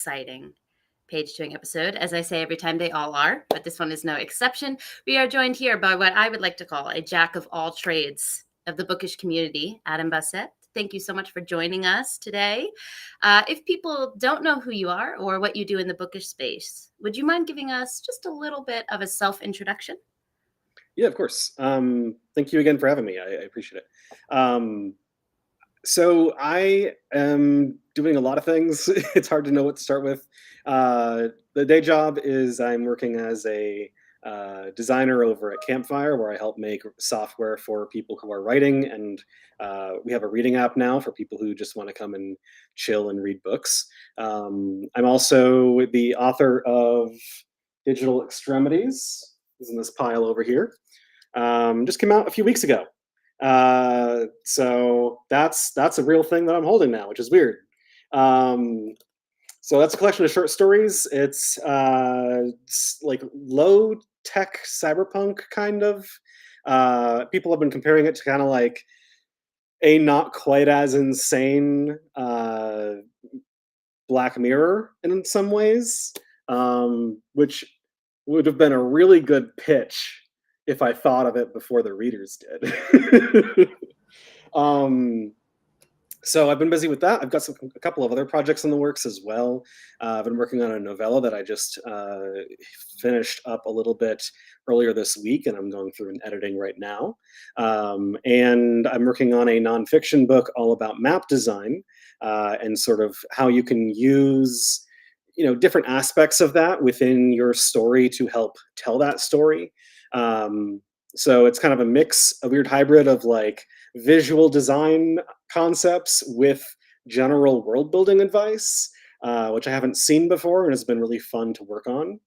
exciting page doing episode. As I say every time, they all are, but this one is no exception. We are joined here by what I would like to call a jack of all trades of the bookish community, Adam Bassett. Thank you so much for joining us today. If people don't know who you are or what you do in the bookish space, would you mind giving us just a little bit of a self-introduction? Yeah, of course. Thank you again for having me. I appreciate it. So I am doing a lot of things. It's hard to know what to start with. The day job is I'm working as a designer over at Campfire, where I help make software for people who are writing, and we have a reading app now for people who just want to come and chill and read books. I'm also the author of Digital Extremities. Is in this pile over here. Just came out a few weeks ago. So that's a real thing that I'm holding now, which is weird. So that's a collection of short stories. It's like low tech cyberpunk kind of. People have been comparing it to kind of like a not quite as insane Black Mirror in some ways, which would have been a really good pitch if I thought of it before the readers did. So I've been busy with that. I've got a couple of other projects in the works as well. I've been working on a novella that I just finished up a little bit earlier this week, and I'm going through an editing right now. And I'm working on a nonfiction book all about map design and sort of how you can use different aspects of that within your story to help tell that story. So it's kind of a mix, a weird hybrid of like visual design concepts with general world building advice, which I haven't seen before and has been really fun to work on.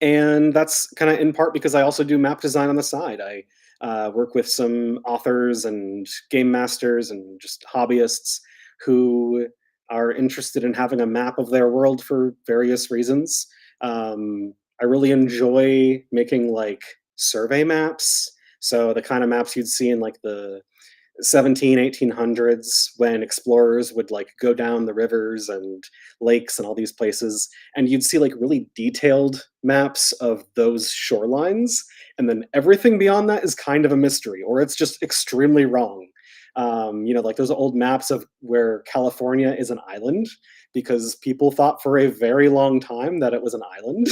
And that's kind of in part because I also do map design on the side. I work with some authors and game masters and just hobbyists who are interested in having a map of their world for various reasons. I really enjoy making like survey maps. So the kind of maps you'd see in like the 1800s when explorers would like go down the rivers and lakes and all these places, and you'd see like really detailed maps of those shorelines, and then everything beyond that is kind of a mystery, or it's just extremely wrong. Like those old maps of where California is an island because people thought for a very long time that it was an island.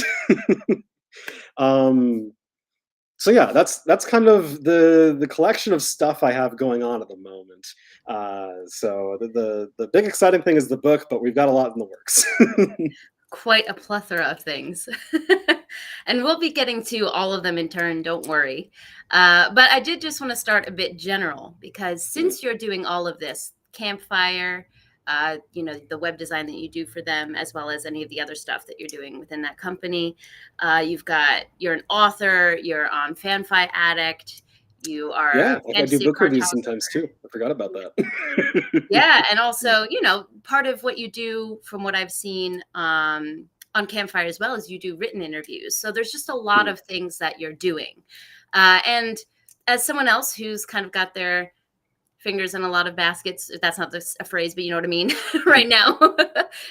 So yeah, that's kind of the collection of stuff I have going on at the moment. So the big exciting thing is the book, but we've got a lot in the works. Quite a plethora of things. And we'll be getting to all of them in turn, don't worry. But I did just want to start a bit general, because since you're doing all of this, Campfire, the web design that you do for them, as well as any of the other stuff that you're doing within that company, you're an author, you're on Fan Fi Addict, you are Yeah, a I do fantasy book reviews cartographer. sometimes too. I forgot about that. Yeah, and also, part of what you do, from what I've seen on Campfire as well, is you do written interviews. So there's just a lot of things that you're doing. And as someone else who's kind of got their fingers in a lot of baskets, if that's not a phrase, but you know what I mean, right now.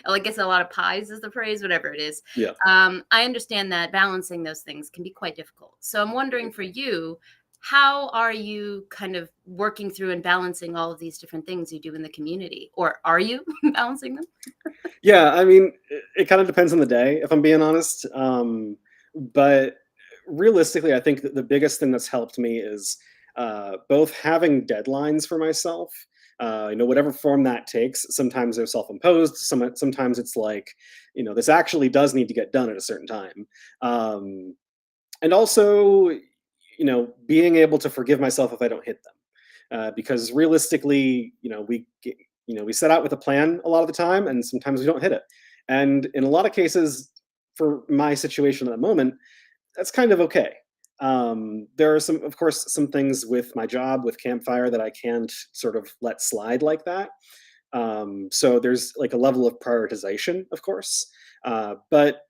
I guess a lot of pies is the phrase, whatever it is. Yeah. I understand that balancing those things can be quite difficult. So I'm wondering for you, how are you kind of working through and balancing all of these different things you do in the community? Or are you balancing them? Yeah, I mean, it kind of depends on the day, if I'm being honest. But realistically, I think that the biggest thing that's helped me is both having deadlines for myself, whatever form that takes. Sometimes they're self-imposed. Sometimes it's like, this actually does need to get done at a certain time. And also, being able to forgive myself if I don't hit them. Because realistically, we set out with a plan a lot of the time, and sometimes we don't hit it. And in a lot of cases, for my situation at the moment, that's kind of okay. There are of course, some things with my job with Campfire that I can't sort of let slide like that. So there's like a level of prioritization, of course. But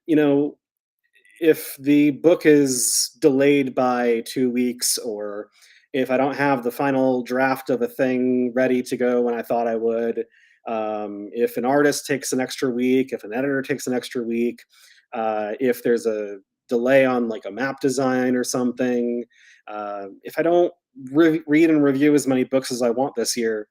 if the book is delayed by 2 weeks, or if I don't have the final draft of a thing ready to go when I thought I would, If an artist takes an extra week, if an editor takes an extra week, if there's a delay on like a map design or something, if I don't read and review as many books as I want this year,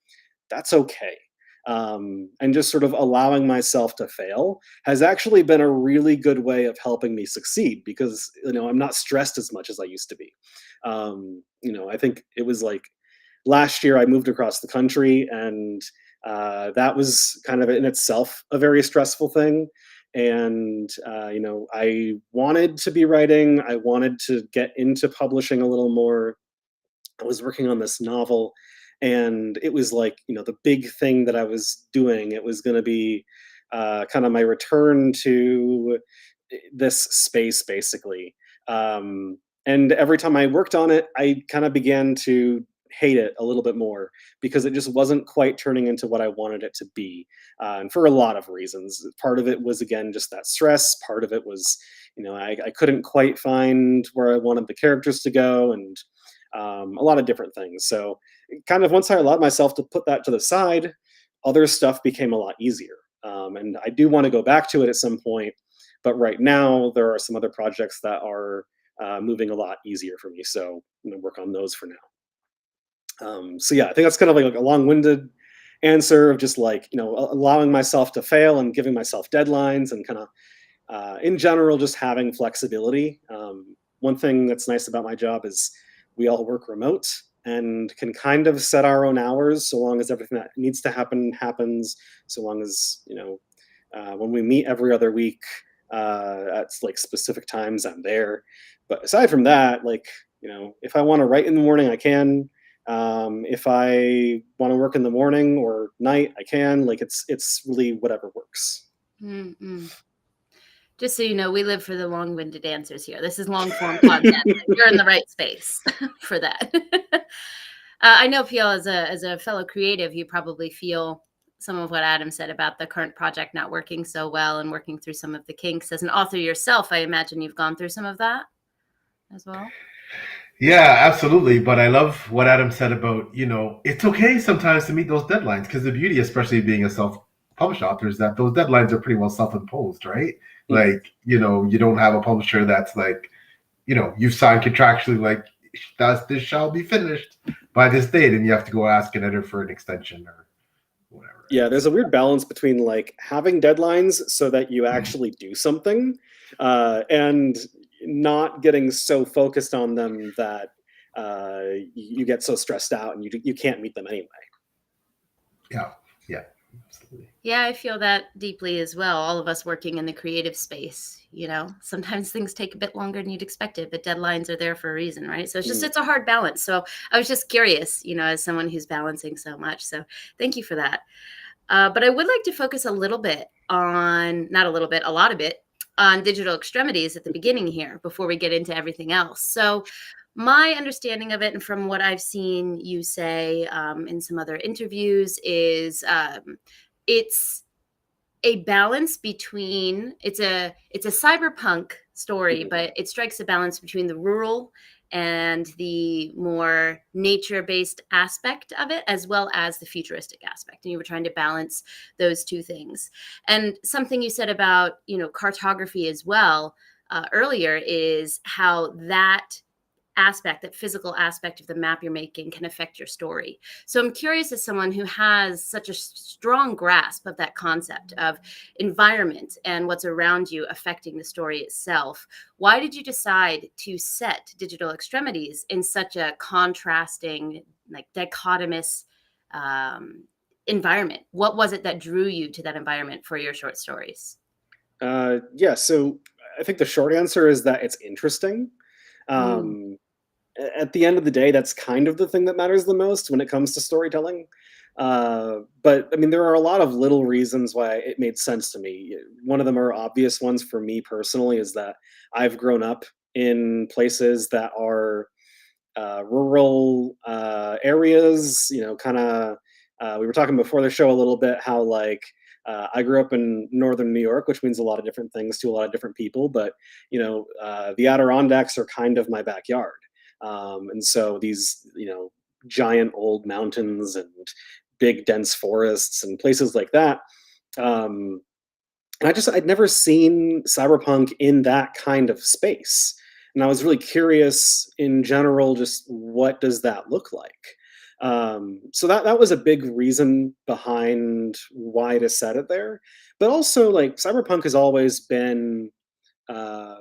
that's okay. And just sort of allowing myself to fail has actually been a really good way of helping me succeed, because I'm not stressed as much as I used to be. I think it was like last year I moved across the country, and that was kind of in itself a very stressful thing. And I wanted to be writing. I wanted to get into publishing a little more. I was working on this novel, and it was like, the big thing that I was doing. It was going to be kind of my return to this space, basically. And every time I worked on it, I kind of began to hate it a little bit more, because it just wasn't quite turning into what I wanted it to be. And for a lot of reasons. Part of it was, again, just that stress. Part of it was, I couldn't quite find where I wanted the characters to go, and a lot of different things. So, kind of once I allowed myself to put that to the side, other stuff became a lot easier. And I do want to go back to it at some point, but right now there are some other projects that are moving a lot easier for me. So I'm going to work on those for now. So yeah, I think that's kind of like a long-winded answer of just like, allowing myself to fail and giving myself deadlines, and kind of in general just having flexibility. One thing that's nice about my job is we all work remote and can kind of set our own hours, so long as everything that needs to happen happens. So long as when we meet every other week at like specific times, I'm there. But aside from that, like, if I want to write in the morning, I can. If I want to work in the morning or night, I can. Like, it's really whatever works. Mm-mm. Just so you know, we live for the long-winded answers here. This is long-form content. You're in the right space for that. I know, Peel, as a fellow creative, you probably feel some of what Adam said about the current project not working so well and working through some of the kinks. As an author yourself, I imagine you've gone through some of that as well. Yeah, absolutely. But I love what Adam said about, it's okay sometimes to meet those deadlines, because the beauty, especially being a self-published author, is that those deadlines are pretty well self-imposed, right? Like, you don't have a publisher that's like, you've signed contractually, like, this shall be finished by this date, and you have to go ask an editor for an extension or whatever. Yeah, there's a weird balance between like having deadlines so that you actually do something, and not getting so focused on them that you get so stressed out and you can't meet them anyway. Yeah, absolutely. Yeah, I feel that deeply as well. All of us working in the creative space, sometimes things take a bit longer than you'd expected, but deadlines are there for a reason, right? So it's a hard balance. So I was just curious, as someone who's balancing so much. So thank you for that. But I would like to focus a little bit on, not a little bit, a lot of it, on Digital Extremities at the beginning here before we get into everything else. So my understanding of it, and from what I've seen you say in some other interviews, is it's a balance between, it's a cyberpunk story, but it strikes a balance between the rural and the more nature-based aspect of it, as well as the futuristic aspect. And you were trying to balance those two things. And something you said about, cartography as well earlier, is how that physical aspect of the map you're making can affect your story. So I'm curious, as someone who has such a strong grasp of that concept of environment and what's around you affecting the story itself, why did you decide to set Digital Extremities in such a contrasting, like dichotomous environment? What was it that drew you to that environment for your short stories? Yeah, so I think the short answer is that it's interesting. At the end of the day, that's kind of the thing that matters the most when it comes to storytelling. But I mean, there are a lot of little reasons why it made sense to me. One of the more obvious ones for me personally is that I've grown up in places that are rural areas, kind of. We were talking before the show a little bit how like I grew up in northern New York, which means a lot of different things to a lot of different people. But the Adirondacks are kind of my backyard. And so these, giant old mountains and big dense forests and places like that. Um, and I'd never seen cyberpunk in that kind of space. And I was really curious in general, just what does that look like? So that was a big reason behind why to set it there. But also, like, cyberpunk has always been uh,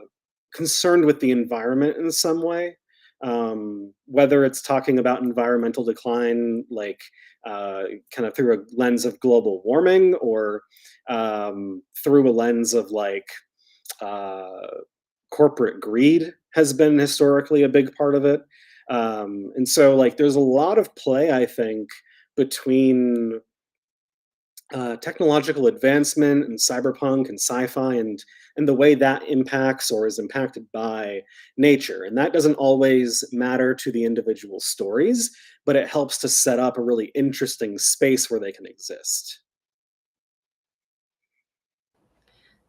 concerned with the environment in some way, whether it's talking about environmental decline, like kind of through a lens of global warming, or through a lens of like uh, corporate greed has been historically a big part of it. And so, like, there's a lot of play, I think, between technological advancement and cyberpunk and sci-fi, and the way that impacts or is impacted by nature. And that doesn't always matter to the individual stories, but it helps to set up a really interesting space where they can exist.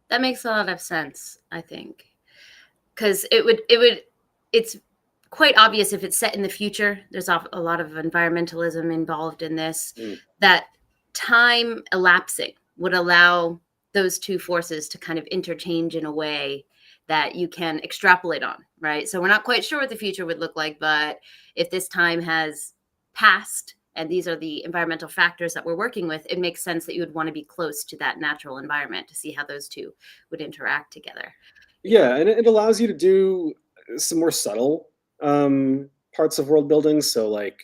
That makes a lot of sense, I think, because it's quite obvious if it's set in the future. There's a lot of environmentalism involved in this. Mm. That time elapsing would allow those two forces to kind of interchange in a way that you can extrapolate on, right? So we're not quite sure what the future would look like, but if this time has passed and these are the environmental factors that we're working with, it makes sense that you would want to be close to that natural environment to see how those two would interact together. Yeah, and it allows you to do some more subtle parts of world building. So, like,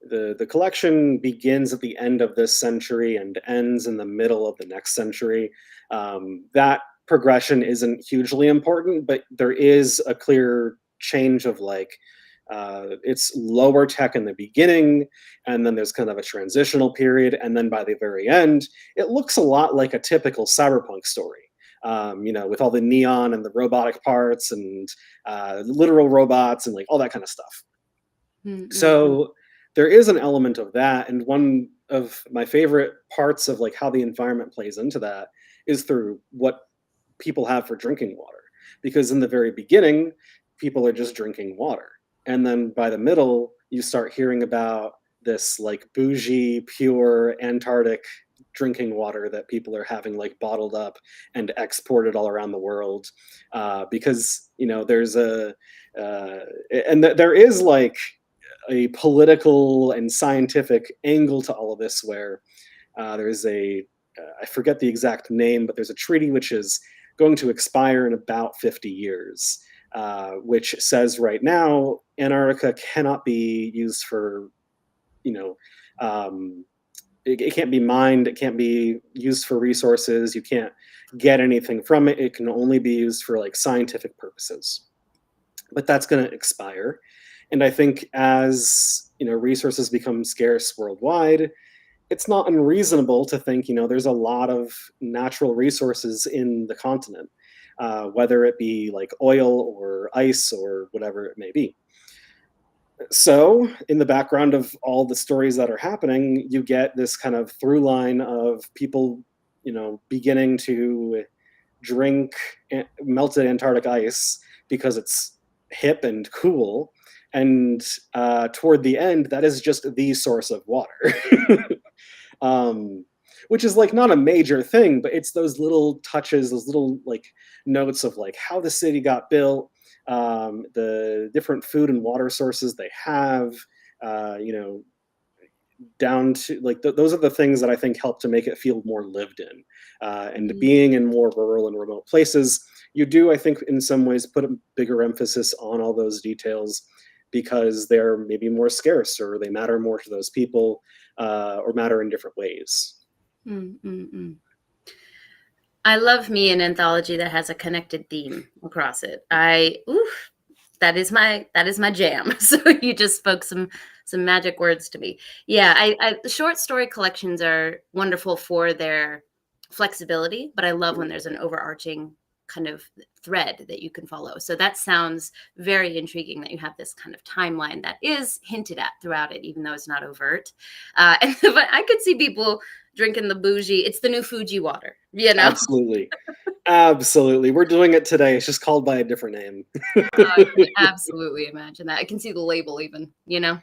the collection begins at the end of this century and ends in the middle of the next century. That progression isn't hugely important, but there is a clear change of like it's lower tech in the beginning, and then there's kind of a transitional period, and then by the very end, it looks a lot like a typical cyberpunk story. With all the neon and the robotic parts and literal robots and like all that kind of stuff. Mm-hmm. So there is an element of that, and one of my favorite parts of like how the environment plays into that is through what people have for drinking water. Because in the very beginning, people are just drinking water, and then by the middle, you start hearing about this like bougie, pure Antarctic drinking water that people are having like bottled up and exported all around the world, because there's uh, there is like a political and scientific angle to all of this, where there's I forget the exact name, but there's a treaty which is going to expire in about 50 years, which says right now Antarctica cannot be used for, um, it can't be mined, it can't be used for resources, you can't get anything from it. It can only be used for like scientific purposes. But that's going to expire. And I think as resources become scarce worldwide, it's not unreasonable to think there's a lot of natural resources in the continent, whether it be like oil or ice or whatever it may be. So in the background of all the stories that are happening, you get this kind of through line of people beginning to drink melted Antarctic ice because it's hip and cool, and toward the end, that is just the source of water. Which is like not a major thing, but it's those little touches, those little like notes of like how the city got built, the different food and water sources they have, down to like those are the things that I think help to make it feel more lived in. And being in more rural and remote places, you do, I think, in some ways put a bigger emphasis on all those details because they're maybe more scarce or they matter more to those people, or matter in different ways. Mm-mm-mm. I love me an anthology that has a connected theme across it. That is my jam. So you just spoke some magic words to me. Yeah, the short story collections are wonderful for their flexibility, but I love when there's an overarching kind of thread that you can follow. So that sounds very intriguing that you have this kind of timeline that is hinted at throughout it, even though it's not overt. But I could see people drinking the bougie. It's the new Fuji water, Absolutely. Absolutely. We're doing it today. It's just called by a different name. I can absolutely imagine that. I can see the label even, you know?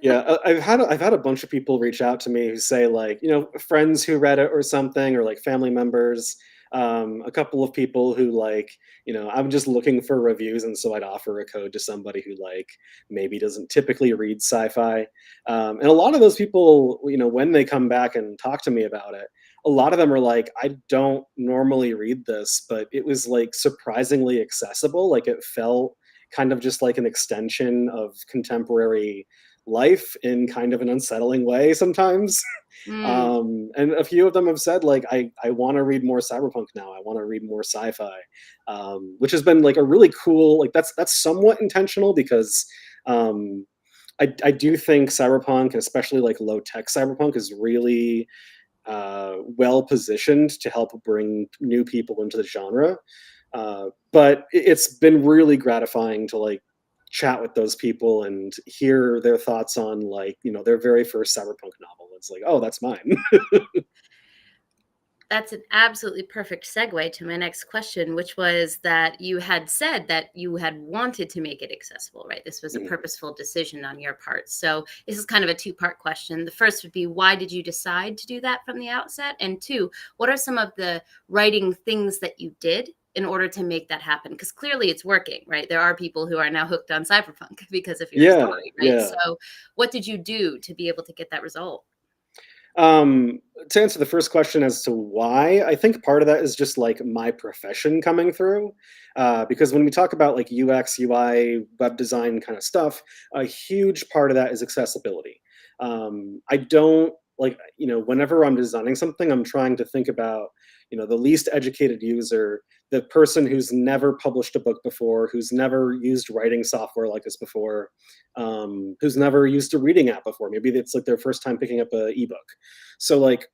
Yeah, I've had a bunch of people reach out to me who say like, friends who read it or something, or like family members. A couple of people who like, I'm just looking for reviews, and so I'd offer a code to somebody who like maybe doesn't typically read sci-fi. And a lot of those people, when they come back and talk to me about it, a lot of them are like, I don't normally read this, but it was like surprisingly accessible. Like it felt kind of just like an extension of contemporary life in kind of an unsettling way sometimes. Mm, And a few of them have said like, I want to read more cyberpunk now. I want to read more sci-fi, which has been like a really cool, like that's somewhat intentional because um, I do think cyberpunk, especially like low tech cyberpunk, is really well positioned to help bring new people into the genre. But it's been really gratifying to like chat with those people and hear their thoughts on like their very first cyberpunk novel. It's like, oh, that's mine. that's an absolutely perfect segue to my next question, which was that you had said that you had wanted to make it accessible, right? This was a Mhm. purposeful decision on your part. So this is kind of a two-part question. The first would be, why did you decide to do that from the outset? And two, what are some of the writing things that you did in order to make that happen? Because clearly it's working, right? There are people who are now hooked on cyberpunk because of your Yeah, story, right? yeah. So what did you do to be able to get that result? Um, to answer the first question as to why, I think part of that is just like my profession coming through. Because when we talk about like UX, UI, web design kind of stuff, a huge part of that is accessibility. I don't like, whenever I'm designing something, I'm trying to think about, the least educated user, the person who's never published a book before, who's never used writing software like this before, who's never used a reading app before. Maybe it's like their first time picking up an ebook. So like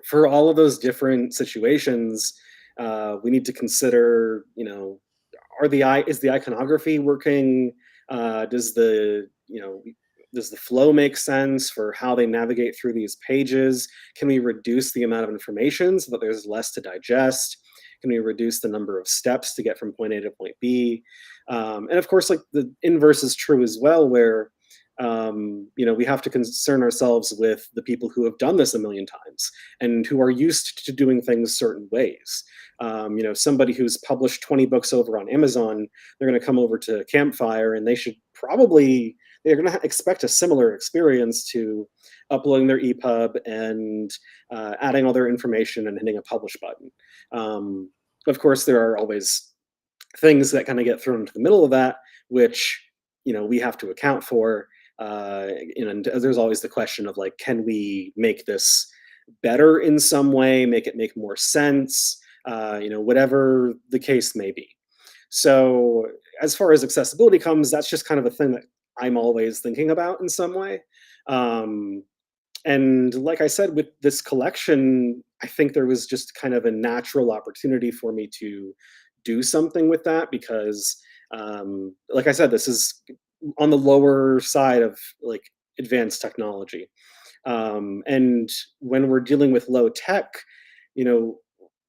for all of those different situations, we need to consider, is the iconography working? Does the flow make sense for how they navigate through these pages? Can we reduce the amount of information so that there's less to digest? Can we reduce the number of steps to get from point A to point B? And of course, like the inverse is true as well, where we have to concern ourselves with the people who have done this a million times and who are used to doing things certain ways. Somebody who's published 20 books over on Amazon, they're going to come over to Campfire and they're going to expect a similar experience to uploading their EPUB and adding all their information and hitting a publish button. Of course, there are always things that kind of get thrown into the middle of that, which we have to account for. And there's always the question of like, can we make this better in some way, make it make more sense, whatever the case may be. So as far as accessibility comes, that's just kind of a thing that I'm always thinking about in some way. Um, and like I said, with this collection, I think there was just kind of a natural opportunity for me to do something with that because, like I said, this is on the lower side of like advanced technology. And when we're dealing with low tech, you know,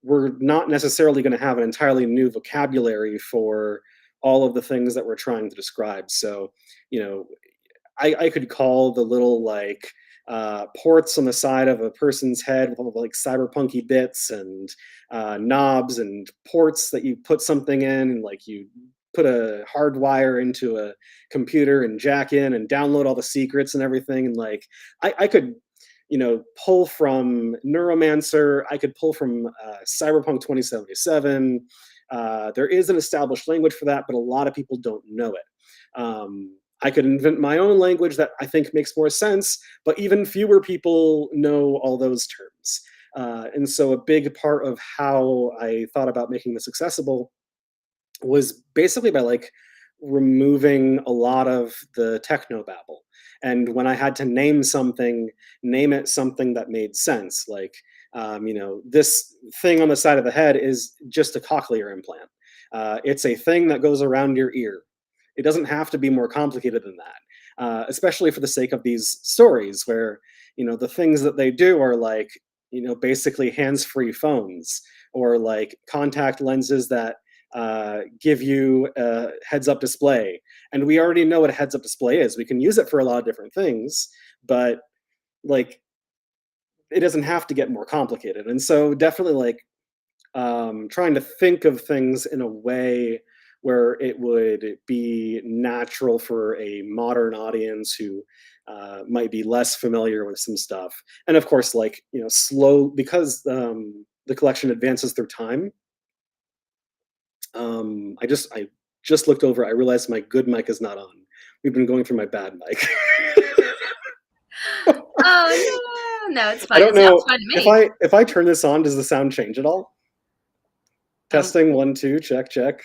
we're not necessarily going to have an entirely new vocabulary for all of the things that we're trying to describe. So, you know, I could call the little like ports on the side of a person's head with all the like cyberpunky bits and knobs and ports that you put something in, and like you put a hard wire into a computer and jack in and download all the secrets and everything. And like I could, pull from Neuromancer. I could pull from Cyberpunk 2077. There is an established language for that, but a lot of people don't know it. I could invent my own language that I think makes more sense, but even fewer people know all those terms. And so a big part of how I thought about making this accessible was basically by like removing a lot of the techno babble. And when I had to name something, name it something that made sense. Like, this thing on the side of the head is just a cochlear implant. It's a thing that goes around your ear. It doesn't have to be more complicated than that, especially for the sake of these stories where, the things that they do are like, basically hands-free phones or like contact lenses that give you a heads-up display. And we already know what a heads-up display is. We can use it for a lot of different things, but like it doesn't have to get more complicated. And so definitely like trying to think of things in a way where it would be natural for a modern audience who might be less familiar with some stuff. And of course, like, you know, slow, because the collection advances through time. I just looked over. I realized my good mic is not on. We've been going through my bad mic. Oh no, it's fine. I don't It know sounds fine to me. if I turn this on, does the sound change at all? Testing 1 2 check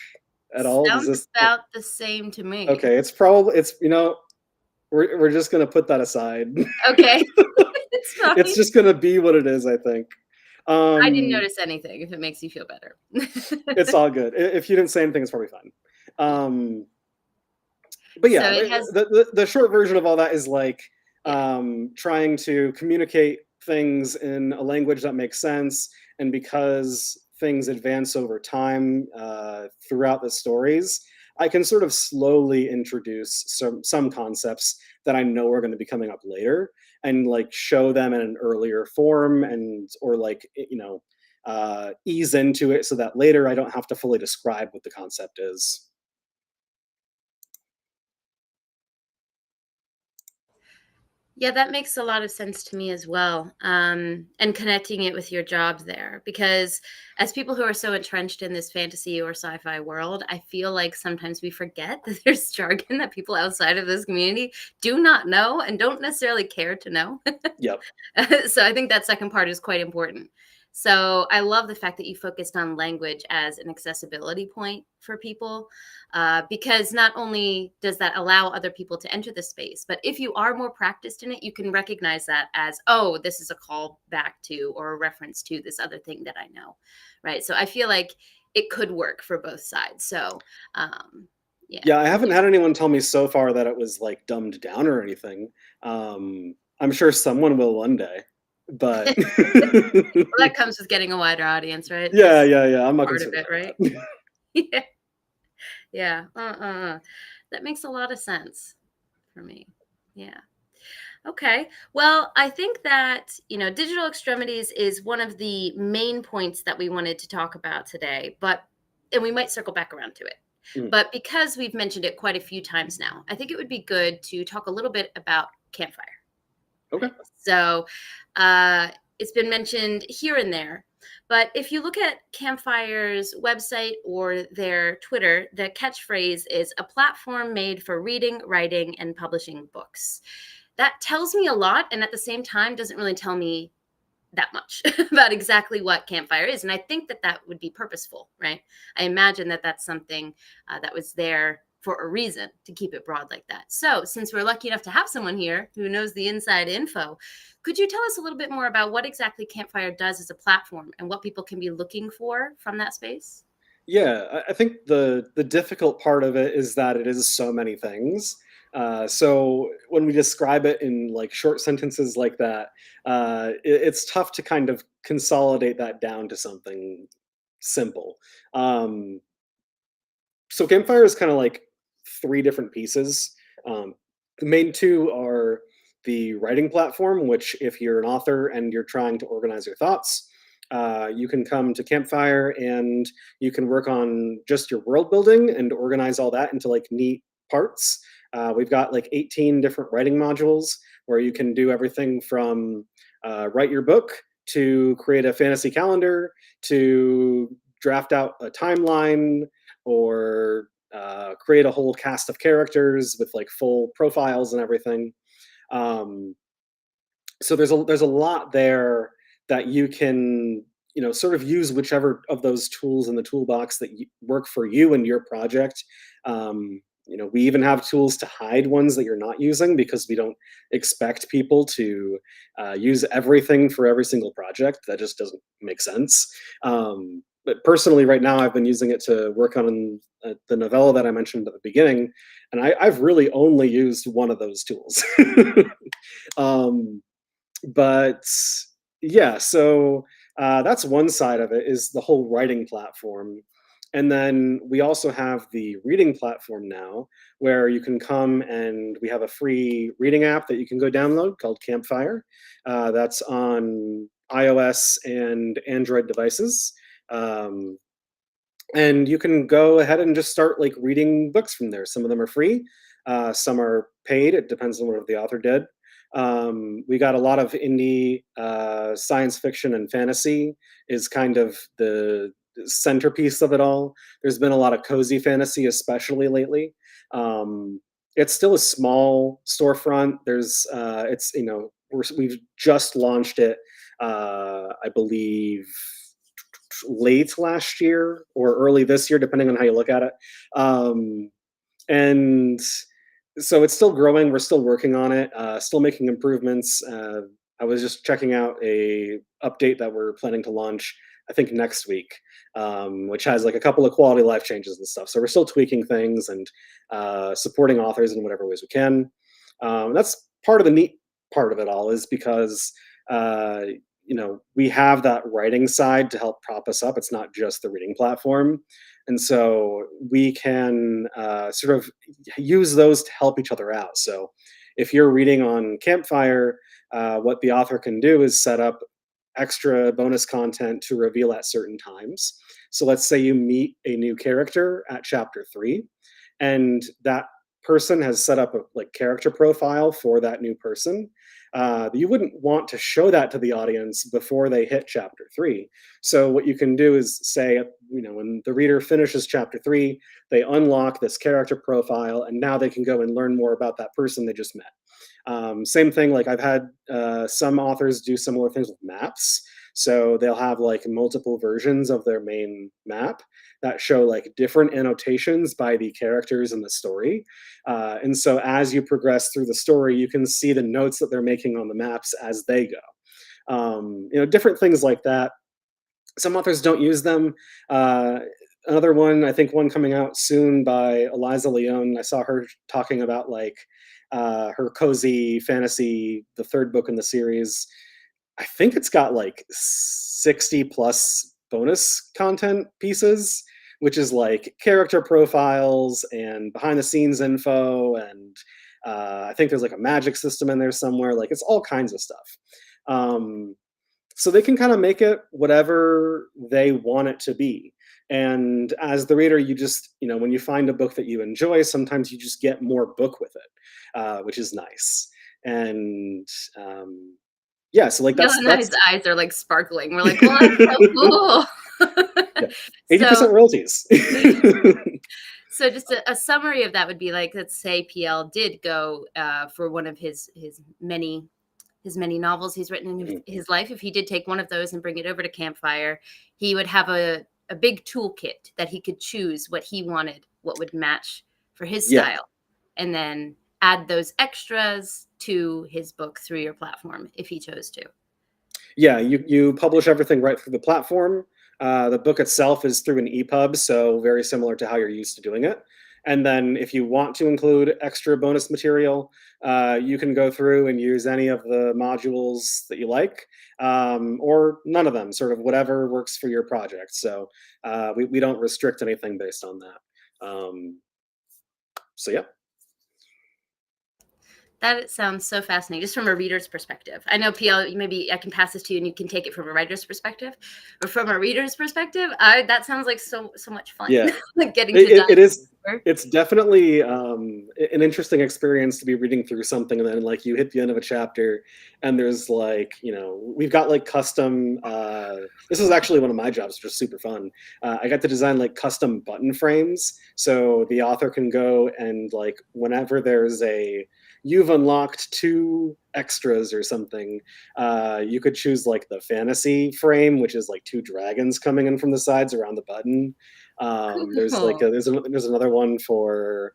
at all. Does Sounds this about the same to me. Okay, it's probably you know, we're just gonna put that aside. Okay. It's fine. It's just gonna be what it is, I think. I didn't notice anything, if it makes you feel better. It's all good. If you didn't say anything, it's probably fine. But yeah, So it has, the short version of all that is like trying to communicate things in a language that makes sense, and because things advance over time throughout the stories, I can sort of slowly introduce some concepts that I know are going to be coming up later, and like show them in an earlier form, and or like, you know, ease into it so that later I don't have to fully describe what the concept is. yeah, that makes a lot of sense to me as well. And connecting it with your job there, because as people who are so entrenched in this fantasy or sci-fi world, I feel like sometimes we forget that there's jargon that people outside of this community do not know and don't necessarily care to know. Yep. So I think that second part is quite important. So I love the fact that you focused on language as an accessibility point for people, because not only does that allow other people to enter the space, but if you are more practiced in it, you can recognize that as, oh, this is a call back to or a reference to this other thing that I know, right? So I feel like it could work for both sides. So yeah, I haven't had anyone tell me so far that it was like dumbed down or anything. I'm sure someone will one day, but well, that comes with getting a wider audience, right? Yeah. I'm not Part of concerned it, about right? that. Yeah. That makes a lot of sense for me. Yeah. Okay. Well, I think that, you know, digital extremities is one of the main points that we wanted to talk about today, and we might circle back around to it. Mm. But because we've mentioned it quite a few times now, I think it would be good to talk a little bit about Campfire. Okay. So it's been mentioned here and there, but if you look at Campfire's website or their Twitter, the catchphrase is a platform made for reading, writing, and publishing books. That tells me a lot, and at the same time doesn't really tell me that much about exactly what Campfire is. And I think that that would be purposeful, right? I imagine that that's something that was there for a reason to keep it broad like that. So since we're lucky enough to have someone here who knows the inside info, could you tell us a little bit more about what exactly Campfire does as a platform and what people can be looking for from that space? Yeah, I think the difficult part of it is that it is so many things. So when we describe it in like short sentences like that, it's tough to kind of consolidate that down to something simple. So Campfire is kind of like 3 different pieces. The main 2 are the writing platform, which if you're an author and you're trying to organize your thoughts, you can come to Campfire and you can work on just your world building and organize all that into like neat parts. We've got like 18 different writing modules where you can do everything from write your book to create a fantasy calendar to draft out a timeline or create a whole cast of characters with like full profiles and everything. So there's a lot there that you can, you know, sort of use whichever of those tools in the toolbox that work for you and your project. You know, we even have tools to hide ones that you're not using because we don't expect people to use everything for every single project. That just doesn't make sense. But personally, right now, I've been using it to work on the novella that I mentioned at the beginning, and I've really only used one of those tools. But yeah, so That's one side of it, is the whole writing platform. And then we also have the reading platform now, where you can come and we have a free reading app that you can go download called Campfire. That's on iOS and Android devices. And you can go ahead and just start like reading books from there. Some of them are free, some are paid. It depends on what the author did. We got a lot of indie science fiction and fantasy is kind of the centerpiece of it all. There's been a lot of cozy fantasy, especially lately. It's still a small storefront. There's it's, you know, we've just launched it, I believe late last year or early this year, depending on how you look at it. And so it's still growing. We're still working on it, still making improvements. I was just checking out a update that we're planning to launch, I think next week, which has like a couple of quality of life changes and stuff. So we're still tweaking things and supporting authors in whatever ways we can. That's part of the neat part of it all, is because you know, we have that writing side to help prop us up. It's not just the reading platform. And so we can sort of use those to help each other out. So if you're reading on Campfire, what the author can do is set up extra bonus content to reveal at certain times. So let's say you meet a new character at chapter 3, and that person has set up a like character profile for that new person. You wouldn't want to show that to the audience before they hit chapter 3. So what you can do is say, you know, when the reader finishes chapter 3, they unlock this character profile, and now they can go and learn more about that person they just met. Same thing, like I've had some authors do similar things with maps. So they'll have like multiple versions of their main map that show like different annotations by the characters in the story. And so as you progress through the story, you can see the notes that they're making on the maps as they go. You know, different things like that. Some authors don't use them. Another one, I think one coming out soon by Eliza Leone, I saw her talking about like her cozy fantasy, the 3rd book in the series. I think it's got like 60 plus bonus content pieces, which is like character profiles and behind the scenes info. And I think there's like a magic system in there somewhere. Like it's all kinds of stuff. So they can kind of make it whatever they want it to be. And as the reader, you just, you know, when you find a book that you enjoy, sometimes you just get more book with it, which is nice. And yeah, so like that's His eyes are like sparkling. We're like, well, that's so cool. Yeah. 80% royalties. So just a summary of that would be like, let's say PL did go for one of his many novels he's written in his life. If he did take one of those and bring it over to Campfire, he would have a big toolkit that he could choose what he wanted, what would match for his style, and then add those extras to his book through your platform if he chose to. Yeah, you publish everything right through the platform. The book itself is through an EPUB, so very similar to how you're used to doing it. And then if you want to include extra bonus material, you can go through and use any of the modules that you like, or none of them, sort of whatever works for your project. So we don't restrict anything based on that. So yeah. That sounds so fascinating, just from a reader's perspective. I know, PL, maybe I can pass this to you and you can take it from a writer's perspective. But from a reader's perspective, that sounds like so much fun. Yeah. Like getting to dive it is. deeper. It's definitely an interesting experience to be reading through something, and then like you hit the end of a chapter and there's like, you know, we've got like custom, this is actually one of my jobs, which is super fun. I got to design like custom button frames. So the author can go and like, whenever there's you've unlocked 2 extras or something, you could choose like the fantasy frame, which is like 2 dragons coming in from the sides around the button. There's like there's another one for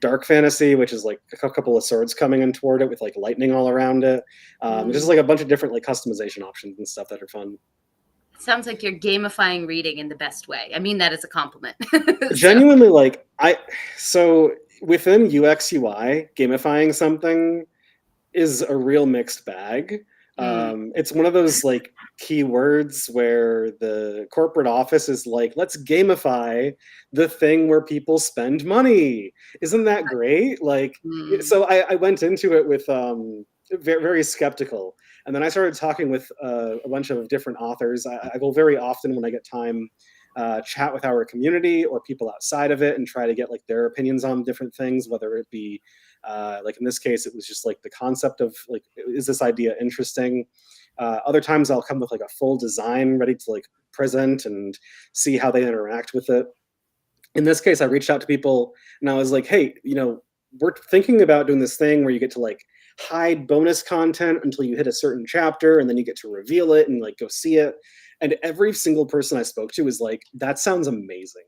dark fantasy, which is like a couple of swords coming in toward it with like lightning all around it. There's just like a bunch of different like customization options and stuff that are fun. Sounds like you're gamifying reading in the best way. I mean that as a compliment. Genuinely, like so within UX UI, gamifying something is a real mixed bag. It's one of those like keywords where the corporate office is like, let's gamify the thing where people spend money. Isn't that great? Like, so I went into it with very, very skeptical. And then I started talking with a bunch of different authors. I will very often, when I get time, chat with our community or people outside of it and try to get like their opinions on different things, whether it be like in this case, it was just like the concept of like, is this idea interesting? Other times I'll come with like a full design ready to like present and see how they interact with it. In this case, I reached out to people and I was like, hey, you know, we're thinking about doing this thing where you get to like hide bonus content until you hit a certain chapter and then you get to reveal it and like go see it. And every single person I spoke to was like, that sounds amazing.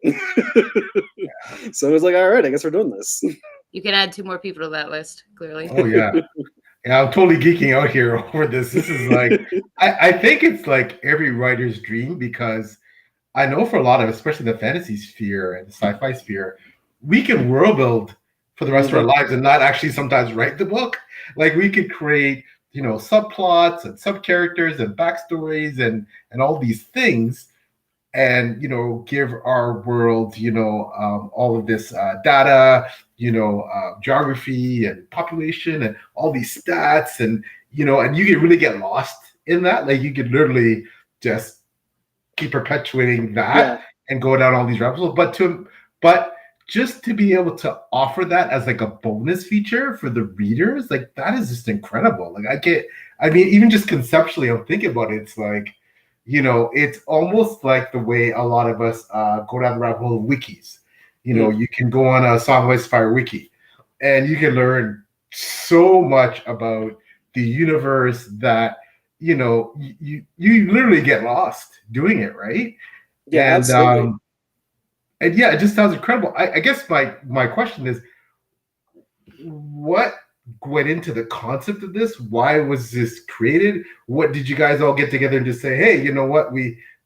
So I was like, all right, I guess we're doing this. You can add 2 more people to that list, clearly. Oh yeah. Yeah, I'm totally geeking out here over this. This is like, I think it's like every writer's dream, because I know for a lot of, especially the fantasy sphere and the sci-fi sphere, we can world build for the rest of our lives and not actually sometimes write the book. Like we could create, you know, subplots and sub-characters and backstories and all these things, and, you know, give our world, you know, all of this data, you know, geography and population and all these stats, and, you know, and you could really get lost in that. Like you could literally just keep perpetuating that and go down all these rabbit holes. But just to be able to offer that as like a bonus feature for the readers, like that is just incredible. Like I mean, even just conceptually, I'm thinking about it. It's like, you know, it's almost like the way a lot of us go down the rabbit hole of wikis. You know, you can go on a Song of Ice and Fire wiki and you can learn so much about the universe that, you know, you literally get lost doing it, right? Yeah, and, absolutely. And yeah, it just sounds incredible. I guess my question is, what went into the concept of this? Why was this created? What did you guys all get together and just say, hey, you know what,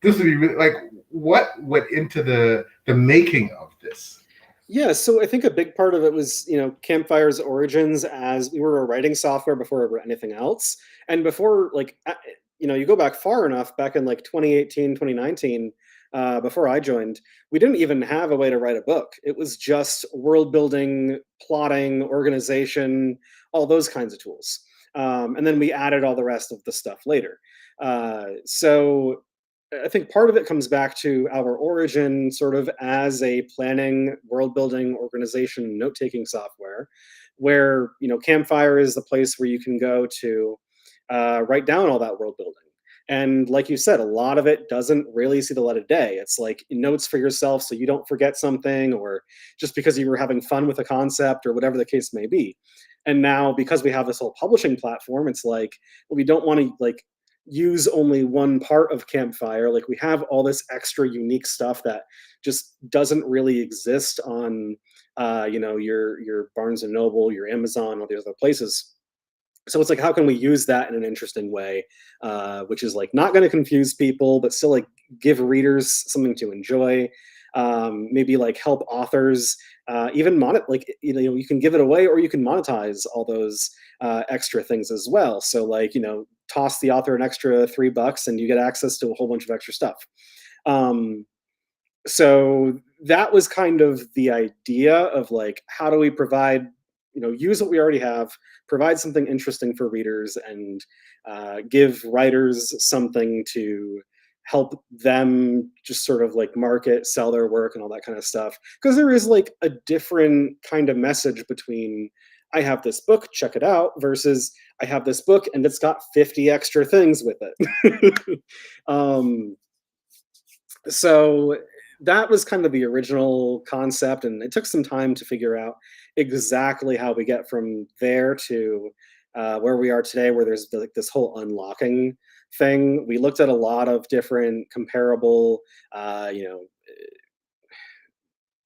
this would be really, like, what went into the making of this? Yeah, so I think a big part of it was, you know, Campfire's origins as we were a writing software before we were anything else. And before, like, you know, you go back far enough, back in like 2018, 2019, before I joined, we didn't even have a way to write a book. It was just world building, plotting, organization, all those kinds of tools. And then we added all the rest of the stuff later. So I think part of it comes back to our origin sort of as a planning, world building, organization, note taking software, where, you know, Campfire is the place where you can go to write down all that world building. And like you said, a lot of it doesn't really see the light of day. It's like notes for yourself so you don't forget something, or just because you were having fun with a concept or whatever the case may be. And now, because we have this whole publishing platform, it's like, we don't want to like use only one part of Campfire. Like we have all this extra unique stuff that just doesn't really exist on you know, your Barnes and Noble, your Amazon, all these other places. So it's like, how can we use that in an interesting way, which is like not going to confuse people, but still like give readers something to enjoy. Maybe like help authors even like, you know, you can give it away or you can monetize all those extra things as well. So like, you know, toss the author an extra $3 and you get access to a whole bunch of extra stuff. So that was kind of the idea of like, how do we provide, you know, use what we already have, provide something interesting for readers, and give writers something to help them just sort of like market, sell their work and all that kind of stuff. Because there is like a different kind of message between, I have this book, check it out, versus I have this book and it's got 50 extra things with it. So that was kind of the original concept, and it took some time to figure out exactly how we get from there to where we are today, where there's like this whole unlocking thing. We looked at a lot of different comparable, you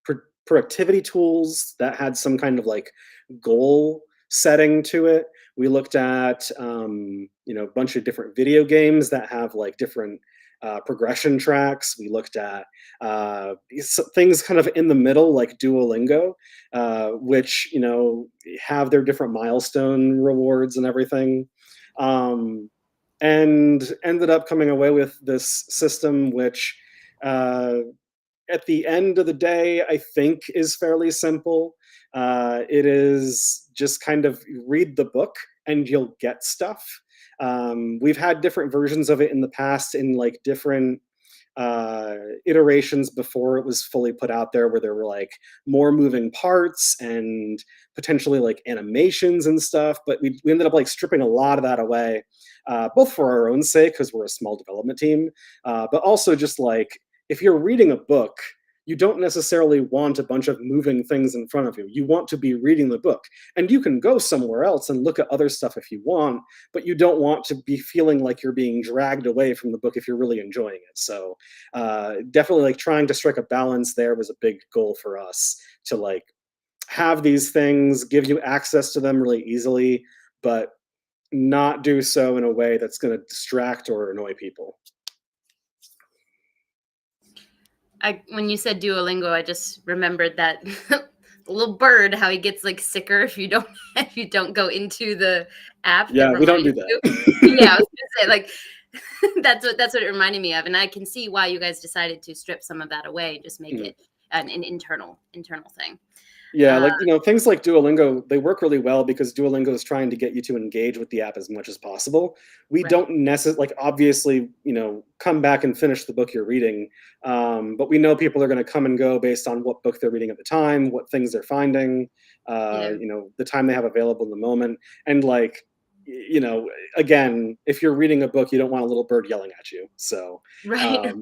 know, productivity tools that had some kind of like goal setting to it. We looked at, you know, a bunch of different video games that have like different progression tracks. We looked at things kind of in the middle, like Duolingo, which, you know, have their different milestone rewards and everything. and ended up coming away with this system, which at the end of the day, I think is fairly simple. It is just kind of read the book and you'll get stuff. We've had different versions of it in the past in like different iterations before it was fully put out there, where there were like more moving parts and potentially like animations and stuff. But we ended up like stripping a lot of that away, both for our own sake, because we're a small development team, but also just like, if you're reading a book, you don't necessarily want a bunch of moving things in front of you. You want to be reading the book. And you can go somewhere else and look at other stuff if you want, but you don't want to be feeling like you're being dragged away from the book if you're really enjoying it. So definitely like trying to strike a balance there was a big goal for us, to like have these things, give you access to them really easily, but not do so in a way that's going to distract or annoy people. When you said Duolingo, I just remembered that little bird, how he gets like sicker if you don't go into the app. Yeah, we don't do that. Yeah, I was gonna say, like, that's what it reminded me of, and I can see why you guys decided to strip some of that away and just make it an internal thing. Yeah, like, things like Duolingo, they work really well because Duolingo is trying to get you to engage with the app as much as possible. We don't necessarily, like, obviously, come back and finish the book you're reading, but we know people are going to come and go based on what book they're reading at the time, what things they're finding, the time they have available in the moment. And like, again, if you're reading a book, you don't want a little bird yelling at you. So, right.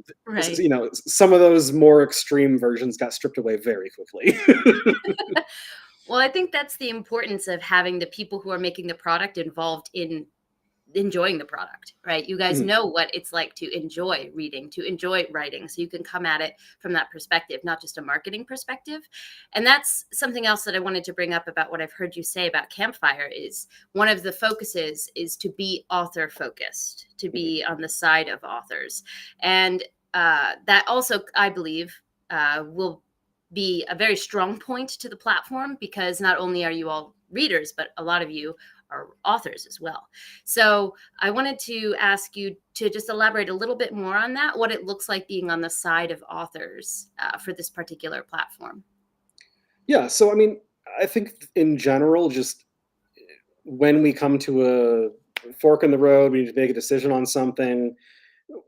some of those more extreme versions got stripped away very quickly. Well, I think that's the importance of having the people who are making the product involved in enjoying the product, right? You guys know what it's like to enjoy reading, to enjoy writing. So you can come at it from that perspective, not just a marketing perspective. And that's something else that I wanted to bring up about what I've heard you say about Campfire. Is one of the focuses is to be author focused, to be on the side of authors. And that also, I believe, will be a very strong point to the platform, because not only are you all readers, but a lot of you are authors as well. So I wanted to ask you to just elaborate a little bit more on that, what it looks like being on the side of authors for this particular platform. Yeah, so I mean, I think in general, just when we come to a fork in the road, we need to make a decision on something,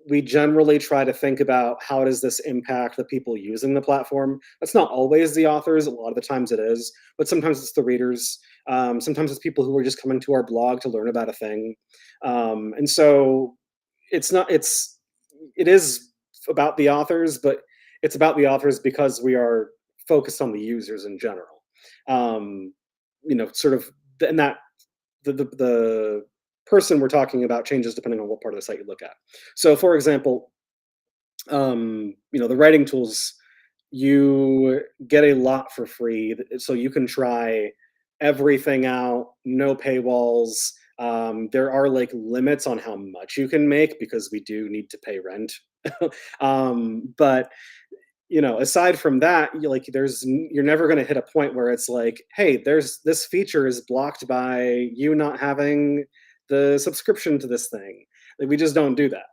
we generally try to think about, how does this impact the people using the platform? That's not always the authors. A lot of the times it is, but sometimes it's the readers. Sometimes it's people who are just coming to our blog to learn about a thing. And so it is about the authors, but it's about the authors because we are focused on the users in general. Sort of, and that the person we're talking about changes depending on what part of the site you look at. So for example, the writing tools, you get a lot for free. So you can try everything out, no paywalls. There are like limits on how much you can make because we do need to pay rent. But aside from that, you're never going to hit a point where it's like, hey, this feature is blocked by you not having the subscription to this thing. Like, we just don't do that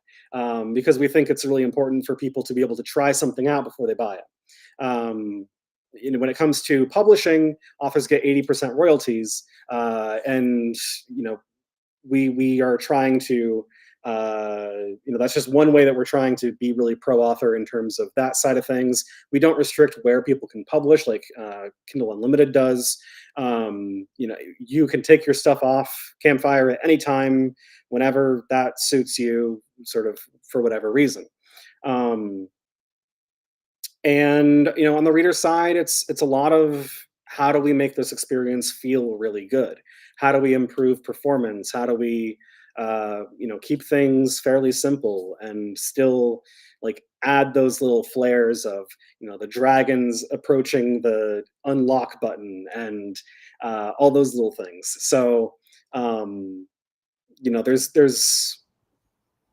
because we think it's really important for people to be able to try something out before they buy it. When it comes to publishing, authors get 80% royalties, and we are trying to that's just one way that we're trying to be really pro-author in terms of that side of things. We don't restrict where people can publish like Kindle Unlimited does. You can take your stuff off Campfire at any time, whenever that suits you, sort of for whatever reason. And on the reader side, it's a lot of, how do we make this experience feel really good? How do we improve performance? How do we keep things fairly simple and still like add those little flares of the dragons approaching the unlock button and all those little things. So there's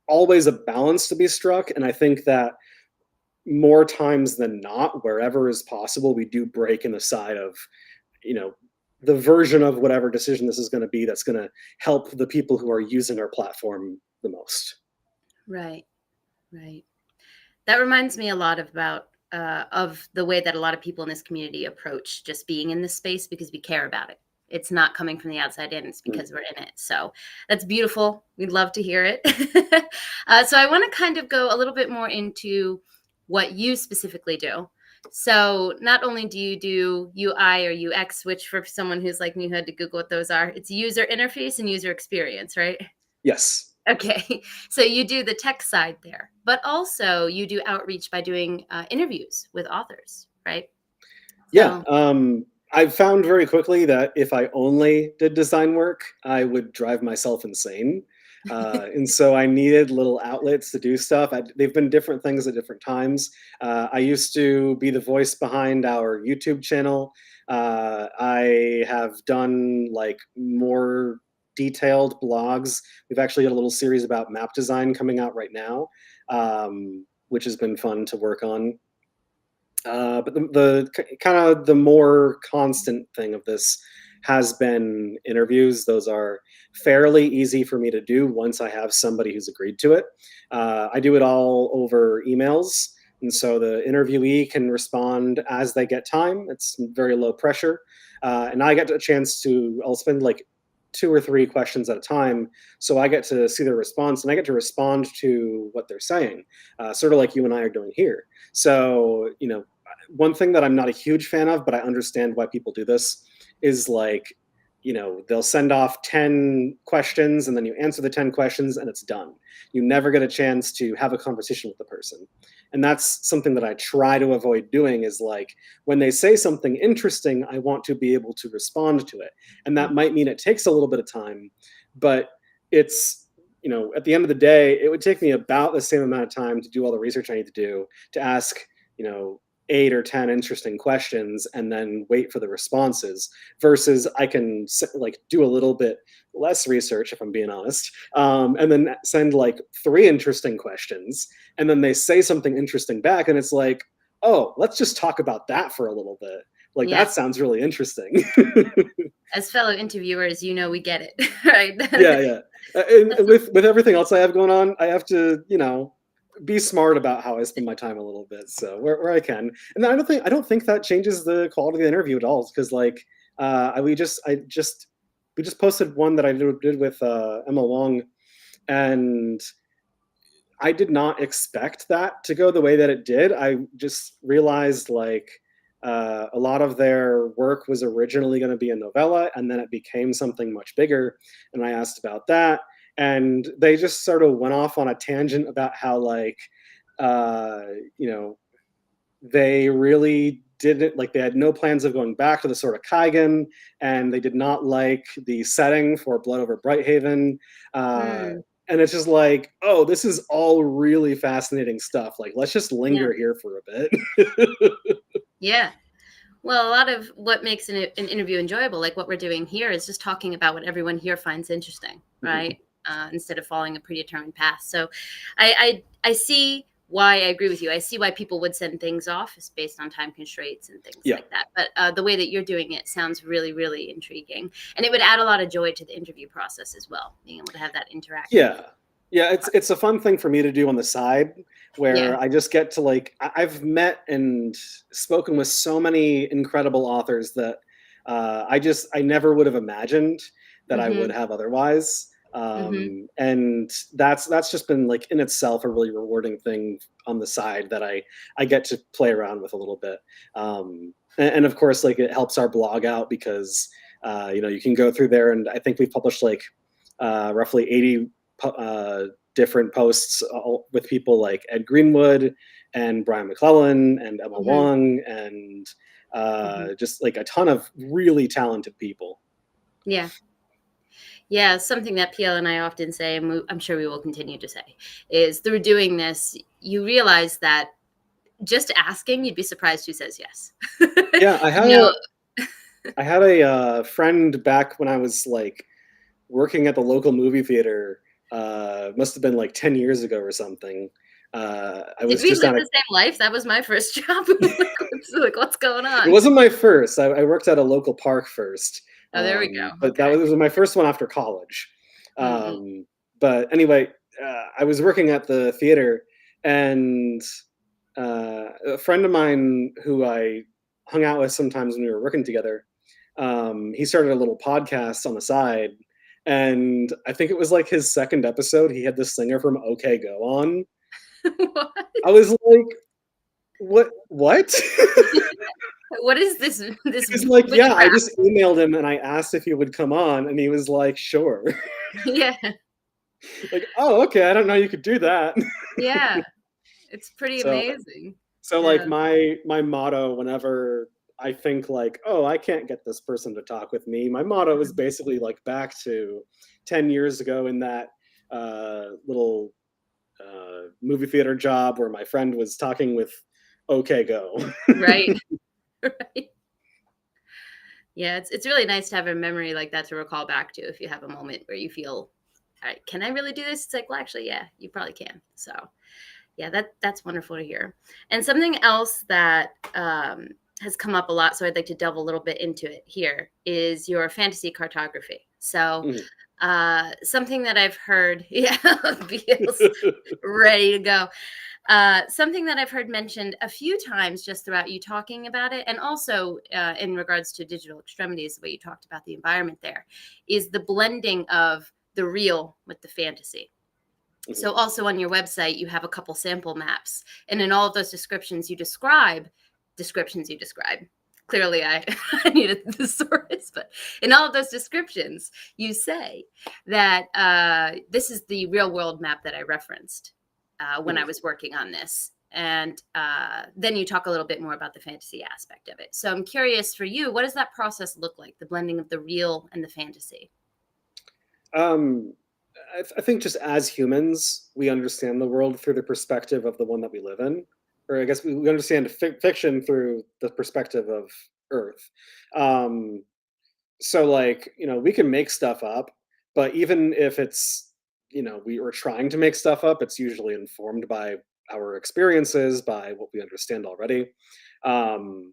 always a balance to be struck, and I think that more times than not, wherever is possible, we do break in the side of the version of whatever decision this is going to be that's going to help the people who are using our platform the most. Right. That reminds me a lot of the way that a lot of people in this community approach just being in this space, because we care about it. It's not coming from the outside in, it's because we're in it. So that's beautiful. We'd love to hear it. So I want to kind of go a little bit more into what you specifically do. So not only do you do UI or UX, which for someone who's like me who had to Google what those are, it's user interface and user experience, right? Yes. Okay, so you do the tech side there, but also you do outreach by doing interviews with authors, right? Yeah. I found very quickly that if I only did design work, I would drive myself insane. And so I needed little outlets to do stuff. They've been different things at different times. I used to be the voice behind our YouTube channel. I have done like more detailed blogs. We've actually got a little series about map design coming out right now, which has been fun to work on. But the kind of the more constant thing of this has been interviews. Those are fairly easy for me to do once I have somebody who's agreed to it. I do it all over emails. And so the interviewee can respond as they get time. It's very low pressure. And I get a chance I'll spend like 2 or 3 questions at a time. So I get to see their response and I get to respond to what they're saying, sort of like you and I are doing here. So, one thing that I'm not a huge fan of, but I understand why people do this, is like, they'll send off 10 questions and then you answer the 10 questions and it's done. You never get a chance to have a conversation with the person. And that's something that I try to avoid doing, is like, when they say something interesting, I want to be able to respond to it. And that might mean it takes a little bit of time, but it's, at the end of the day, it would take me about the same amount of time to do all the research I need to do to ask, 8 or 10 interesting questions and then wait for the responses, versus I can like do a little bit less research, if I'm being honest, and then send like 3 interesting questions and then they say something interesting back and it's like, oh, let's just talk about that for a little bit. Like, that sounds really interesting. As fellow interviewers, we get it, right? Yeah. And with everything else I have going on, I have to, be smart about how I spend my time a little bit. So where I can, and I don't think that changes the quality of the interview at all. Because like we just posted one that I did with Emma Wong, and I did not expect that to go the way that it did. I just realized like a lot of their work was originally going to be a novella, and then it became something much bigger. And I asked about that. And they just sort of went off on a tangent about how, like, they really didn't, like, they had no plans of going back to the sort of Kaigen, and they did not like the setting for Blood Over Brighthaven. And it's just like, oh, this is all really fascinating stuff. Like, let's just linger here for a bit. Yeah. Well, a lot of what makes an interview enjoyable, like what we're doing here, is just talking about what everyone here finds interesting, right? Instead of following a predetermined path. So I see why I agree with you. I see why people would send things off, is based on time constraints and things like that. But the way that you're doing it sounds really, really intriguing. And it would add a lot of joy to the interview process as well, being able to have that interaction. Yeah, it's a fun thing for me to do on the side, where I just get to, like, I've met and spoken with so many incredible authors that I never would have imagined that I would have otherwise. And that's just been, like, in itself a really rewarding thing on the side that I get to play around with a little bit. And of course, like, it helps our blog out because you can go through there, and I think we've published like roughly 80 different posts with people like Ed Greenwood and Brian McClellan and Emma Wong and just like a ton of really talented people. Yeah, something that PL and I often say, and I'm sure we will continue to say, is through doing this, you realize that just asking, you'd be surprised who says yes. Yeah, I had a friend back when I was like working at the local movie theater. Must have been like 10 years ago or something. Did we live the same life? That was my first job. Like, what's going on? It wasn't my first. I worked at a local park first. Oh, there we go. But that was my first one after college. But anyway, I was working at the theater, and a friend of mine who I hung out with sometimes when we were working together, he started a little podcast on the side, and I think it was like his second episode. He had the singer from OK Go on. What? I was like, "What? What?" What is this? This He was like, "Yeah." I witchcraft? just emailed him and I asked if he would come on, and he was like, "Sure." Yeah, Like, "Oh, okay. I don't know you could do that." yeah. It's pretty So, amazing. so like Yeah. my motto whenever I think like, oh, I can't get this person to talk with me, my motto is basically like back to 10 years ago in that little movie theater job where my friend was talking with OK Go. Right. Right. Yeah, it's really nice to have a memory like that to recall back to if you have a moment where you feel, all right, can I really do this? It's like, well, actually, yeah, you probably can. So yeah, that's wonderful to hear. And something else that has come up a lot, so I'd like to delve a little bit into it here, is your fantasy cartography. So Mhm. something that I've heard, yeah, feels ready to go. Something that I've heard mentioned a few times just throughout you talking about it, and also in regards to Digital Extremities, the way you talked about the environment there, is the blending of the real with the fantasy. So also on your website, you have a couple sample maps. And in all of those descriptions you describe. Clearly, I needed the thesaurus, but in all of those descriptions, you say that this is the real world map that I referenced when I was working on this. And then you talk a little bit more about the fantasy aspect of it. So I'm curious for you, what does that process look like, the blending of the real and the fantasy? Um, I think just as humans, we understand the world through the perspective of the one that we live in. Or I guess we understand fiction through the perspective of Earth. Um, so, like, we can make stuff up, but even if it's, we are trying to make stuff up, it's usually informed by our experiences, by what we understand already. Um,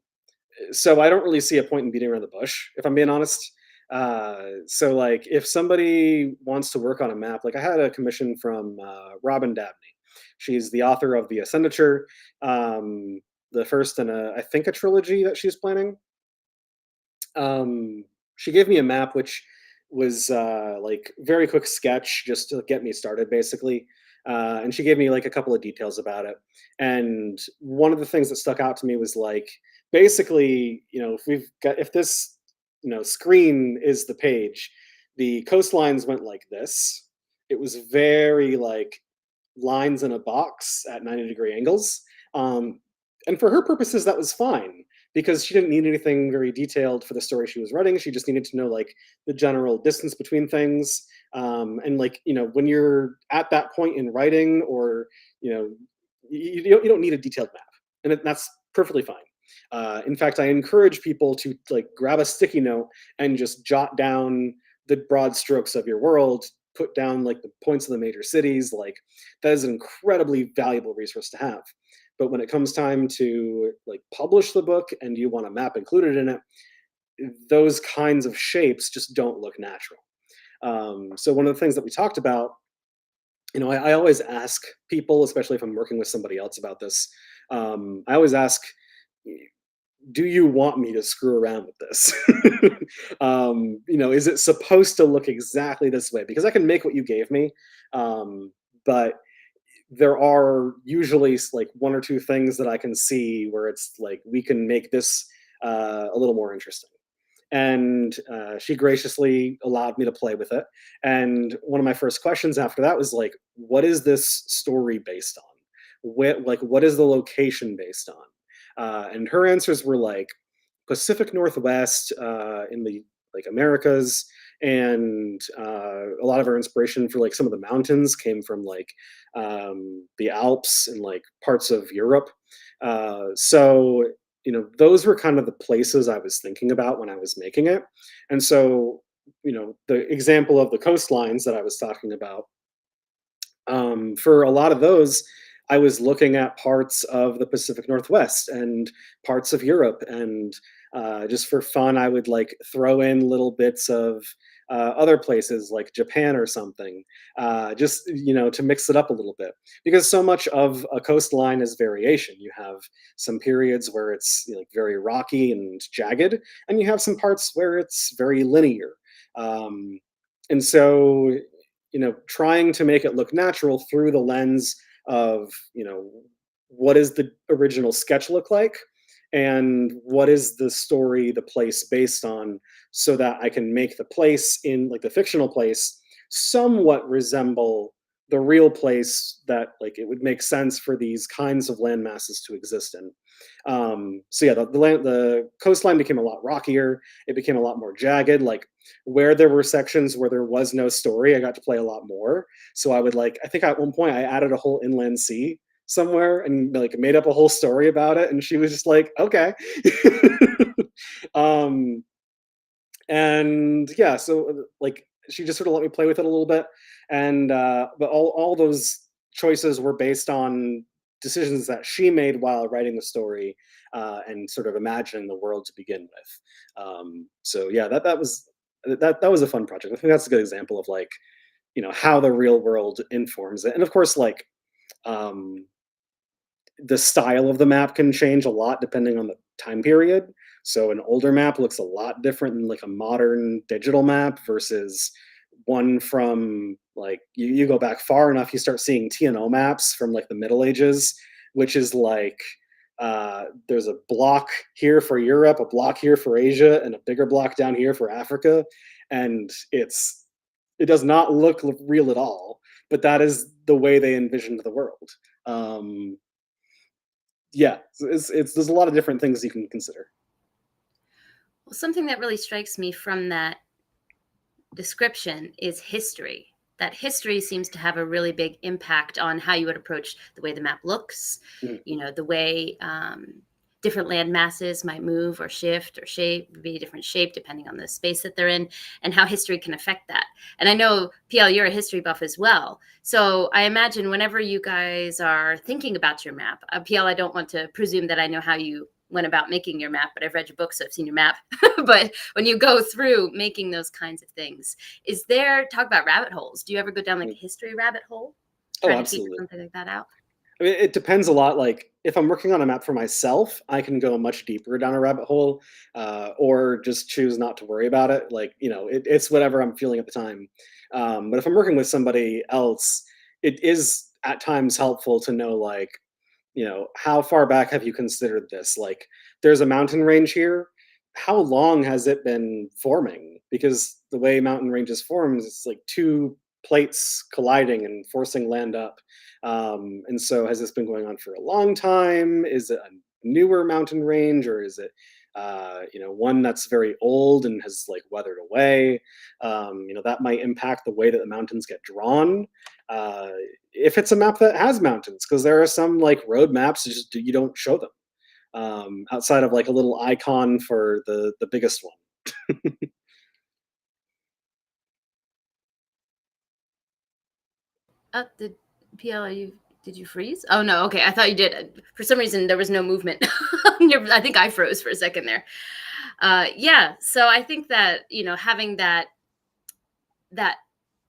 so I don't really see a point in beating around the bush, if I'm being honest. So like if somebody wants to work on a map, like I had a commission from Robin Dabney. She's the author of the Ascendature, um, the first in I think a trilogy that she's planning. She gave me a map which was like very quick sketch just to get me started basically. And she gave me like a couple of details about it. And one of the things that stuck out to me was like basically, if this, screen is the page, the coastlines went like this. It was very like lines in a box at 90-degree angles. Um, and for her purposes, that was fine because she didn't need anything very detailed for the story she was writing. She just needed to know like the general distance between things. And like, when you're at that point in writing or, you don't need a detailed map. And that's perfectly fine. In fact, I encourage people to like grab a sticky note and just jot down the broad strokes of your world, put down like the points of the major cities. Like that is an incredibly valuable resource to have. But when it comes time to like publish the book and you want a map included in it, those kinds of shapes just don't look natural. So one of the things that we talked about, I always ask people, especially if I'm working with somebody else about this, I always ask, do you want me to screw around with this? Is it supposed to look exactly this way? Because I can make what you gave me, but there are usually like one or two things that I can see where it's like we can make this a little more interesting. And she graciously allowed me to play with it. And one of my first questions after that was like, "What is this story based on? What is the location based on?" And her answers were like Pacific Northwest in the like Americas, and a lot of our inspiration for like some of the mountains came from like the Alps and like parts of Europe. So those were kind of the places I was thinking about when I was making it. And so the example of the coastlines that I was talking about, for a lot of those, I was looking at parts of the Pacific Northwest and parts of Europe, and just for fun, I would like throw in little bits of other places like Japan or something, just to mix it up a little bit, because so much of a coastline is variation. You have some periods where it's like very rocky and jagged, and you have some parts where it's very linear. And so trying to make it look natural through the lens of what does the original sketch look like, and what is the story, the place based on, so that I can make the place in like the fictional place somewhat resemble the real place, that like it would make sense for these kinds of land masses to exist in. So yeah, the coastline became a lot rockier. It became a lot more jagged. Like where there were sections where there was no story, I got to play a lot more. So I think at one point I added a whole inland sea somewhere and like made up a whole story about it. And she was just like, okay. um, and yeah, so like she just sort of let me play with it a little bit. And but all those choices were based on decisions that she made while writing the story, and sort of imagining the world to begin with. So yeah, that was a fun project. I think that's a good example of like how the real world informs it. And of course, like um, the style of the map can change a lot depending on the time period. So an older map looks a lot different than like a modern digital map versus one from like you go back far enough, you start seeing TNO maps from like the Middle Ages, which is like there's a block here for Europe, a block here for Asia, and a bigger block down here for Africa, and it does not look real at all. But that is the way they envisioned the world. Yeah, it's there's a lot of different things you can consider. Well, something that really strikes me from that description is history. That history seems to have a really big impact on how you would approach the way the map looks, the way different land masses might move or shift or be a different shape depending on the space that they're in, and how history can affect that. And I know, PL, you're a history buff as well. So I imagine whenever you guys are thinking about your map, PL, I don't want to presume that I know how you went about making your map, but I've read your book, so I've seen your map. But when you go through making those kinds of things, talk about rabbit holes. Do you ever go down like a history rabbit hole? Trying to figure something like that out? I mean, it depends a lot. Like if I'm working on a map for myself, I can go much deeper down a rabbit hole, or just choose not to worry about it. Like, it's whatever I'm feeling at the time. But if I'm working with somebody else, it is at times helpful to know, like, how far back have you considered this? Like, there's a mountain range here. How long has it been forming? Because the way mountain ranges forms, it's like two plates colliding and forcing land up. And so has this been going on for a long time? Is it a newer mountain range, or is it one that's very old and has like weathered away? That might impact the way that the mountains get drawn. If it's a map that has mountains, because there are some like road maps you don't show them, outside of like a little icon for the biggest one. Did PL, did you freeze? Oh no, okay. I thought you did. For some reason, there was no movement. I think I froze for a second there. Yeah. So I think that having that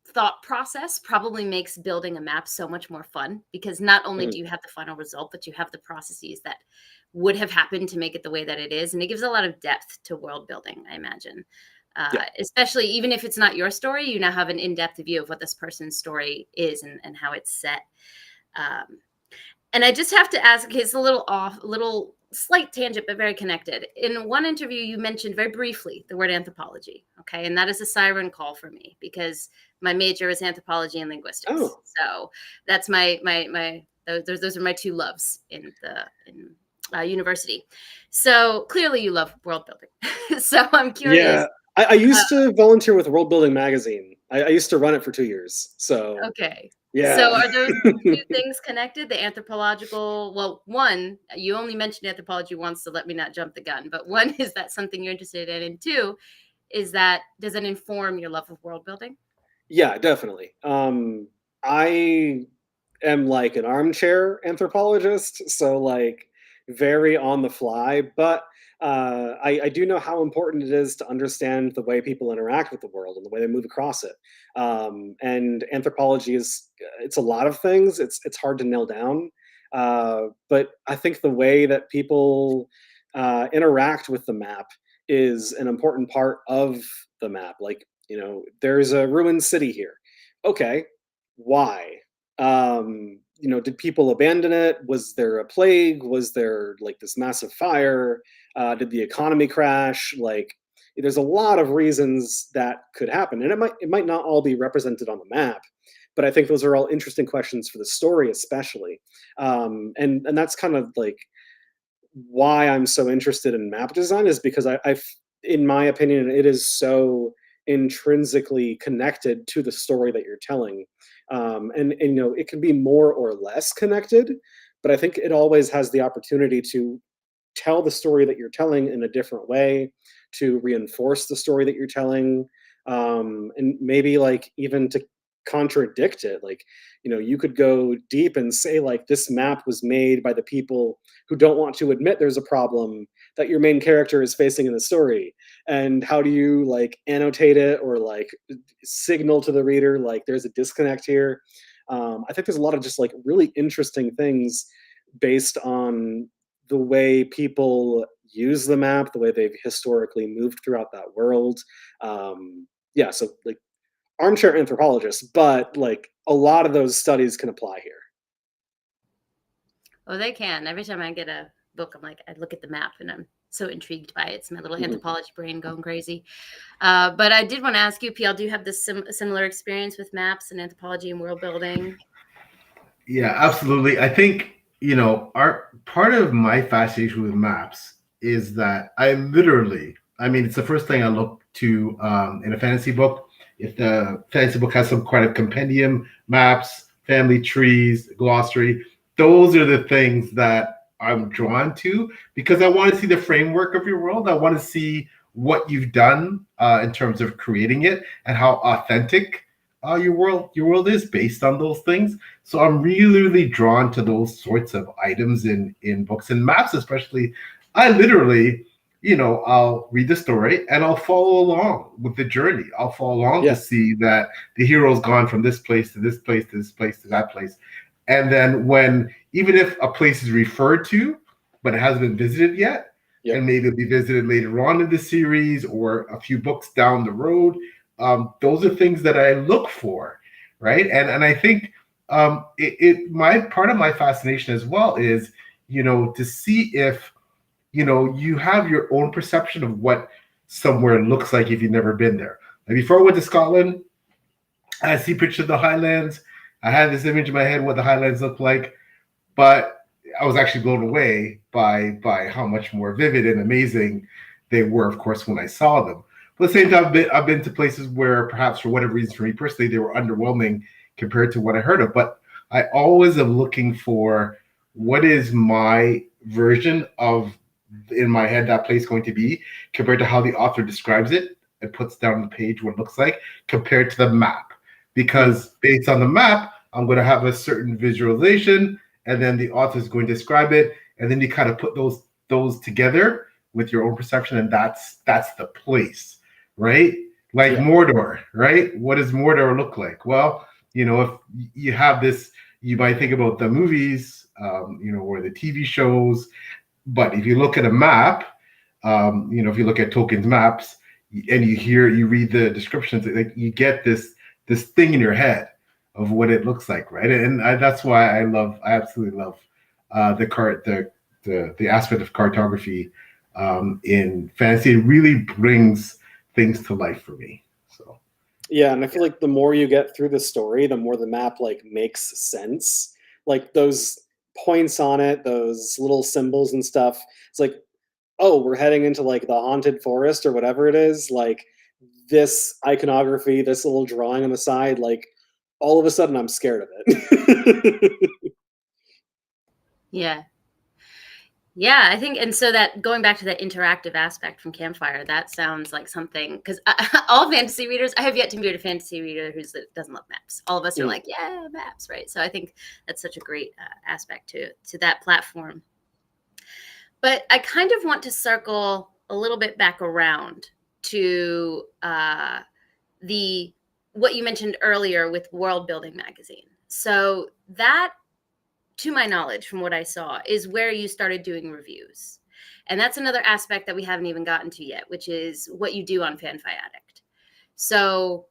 thought process probably makes building a map so much more fun, because not only do you have the final result, but you have the processes that would have happened to make it the way that it is, and it gives a lot of depth to world building, I imagine. Especially even if it's not your story, you now have an in-depth view of what this person's story is and how it's set. And I just have to ask, it's a little slight tangent, but very connected. In one interview, you mentioned very briefly the word anthropology. Okay. And that is a siren call for me, because my major is anthropology and linguistics. Oh. So that's those are my two loves in university. So clearly you love world building. So I'm curious. Yeah. I used to volunteer with World Building Magazine. I used to run it for 2 years. So okay. Yeah. So are those two things connected? The anthropological, well, one, you only mentioned anthropology once, so let me not jump the gun. But one, is that something you're interested in? And two, does it inform your love of world building? Yeah, definitely. I am like an armchair anthropologist. So like very on the fly, but I do know how important it is to understand the way people interact with the world and the way they move across it. And anthropology it's a lot of things. It's hard to nail down, but I think the way that people interact with the map is an important part of the map. Like, there's a ruined city here. Okay, why? Did people abandon it? Was there a plague? Was there like this massive fire? Did the economy crash? Like, there's a lot of reasons that could happen, and it might not all be represented on the map, but I think those are all interesting questions for the story, especially. And that's kind of like why I'm so interested in map design, is because in my opinion, it is so intrinsically connected to the story that you're telling. And it can be more or less connected, but I think it always has the opportunity to tell the story that you're telling in a different way, to reinforce the story that you're telling, and maybe like even to contradict it. Like, you could go deep and say like this map was made by the people who don't want to admit there's a problem that your main character is facing in the story. And how do you like annotate it or like signal to the reader like there's a disconnect here? I think there's a lot of just like really interesting things based on the way people use the map, the way they've historically moved throughout that world. Yeah, so like armchair anthropologist, but like a lot of those studies can apply here. Oh, they can. Every time I get a book, I'm like, I look at the map and I'm so intrigued by it. It's my little anthropology brain going crazy. But I did want to ask you, PL, do you have this similar experience with maps and anthropology and world building? Yeah, absolutely. I think, our part of my fascination with maps is that it's the first thing I look to in a fantasy book. If the fantasy book has some kind of compendium, maps, family trees, glossary, those are the things that I'm drawn to, because I want to see the framework of your world. I want to see what you've done in terms of creating it and how authentic your world is based on those things. So I'm really, really drawn to those sorts of items in books and maps, especially. I literally, I'll read the story and I'll follow along with the journey. I'll follow along to see that the hero's gone from this place to this place to this place to that place. And then even if a place is referred to, but it hasn't been visited yet, and maybe it'll be visited later on in the series or a few books down the road, those are things that I look for, right? And I think my part of my fascination as well is, to see if, you have your own perception of what somewhere looks like if you've never been there. Like before I went to Scotland, I see pictures of the Highlands. I had this image in my head what the Highlands look like, but I was actually blown away by how much more vivid and amazing they were, of course, when I saw them. But at the same time, I've been to places where perhaps for whatever reason, for me personally, they were underwhelming compared to what I heard of. But I always am looking for what is my version of, in my head, that place going to be compared to how the author describes it and puts down on the page what it looks like compared to the map. Because based on the map, I'm going to have a certain visualization, and then the author is going to describe it, and then you kind of put those together with your own perception, and that's the place, right? Like Mordor, right? What does Mordor look like? Well, if you have this, you might think about the movies, or the TV shows, but if you look at a map, if you look at Tolkien's maps, and you read the descriptions, like you get this thing in your head of what it looks like, right? And that's why I absolutely love the aspect of cartography in fantasy. It really brings things to life for me. So yeah, and I feel like the more you get through the story, the more the map like makes sense. Like those points on it, those little symbols and stuff. It's like, oh, we're heading into like the haunted forest or whatever it is. Like this iconography, this little drawing on the side, like all of a sudden I'm scared of it. Yeah, I think, and so that going back to that interactive aspect from Campfire, that sounds like something, because all fantasy readers, I have yet to meet a fantasy reader who doesn't love maps. All of us are like, maps, right? So I think that's such a great aspect to that platform. But I kind of want to circle a little bit back around to what you mentioned earlier with World Building Magazine. So that, to my knowledge, from what I saw, is where you started doing reviews. And that's another aspect that we haven't even gotten to yet, which is what you do on Fan Fi Addict. So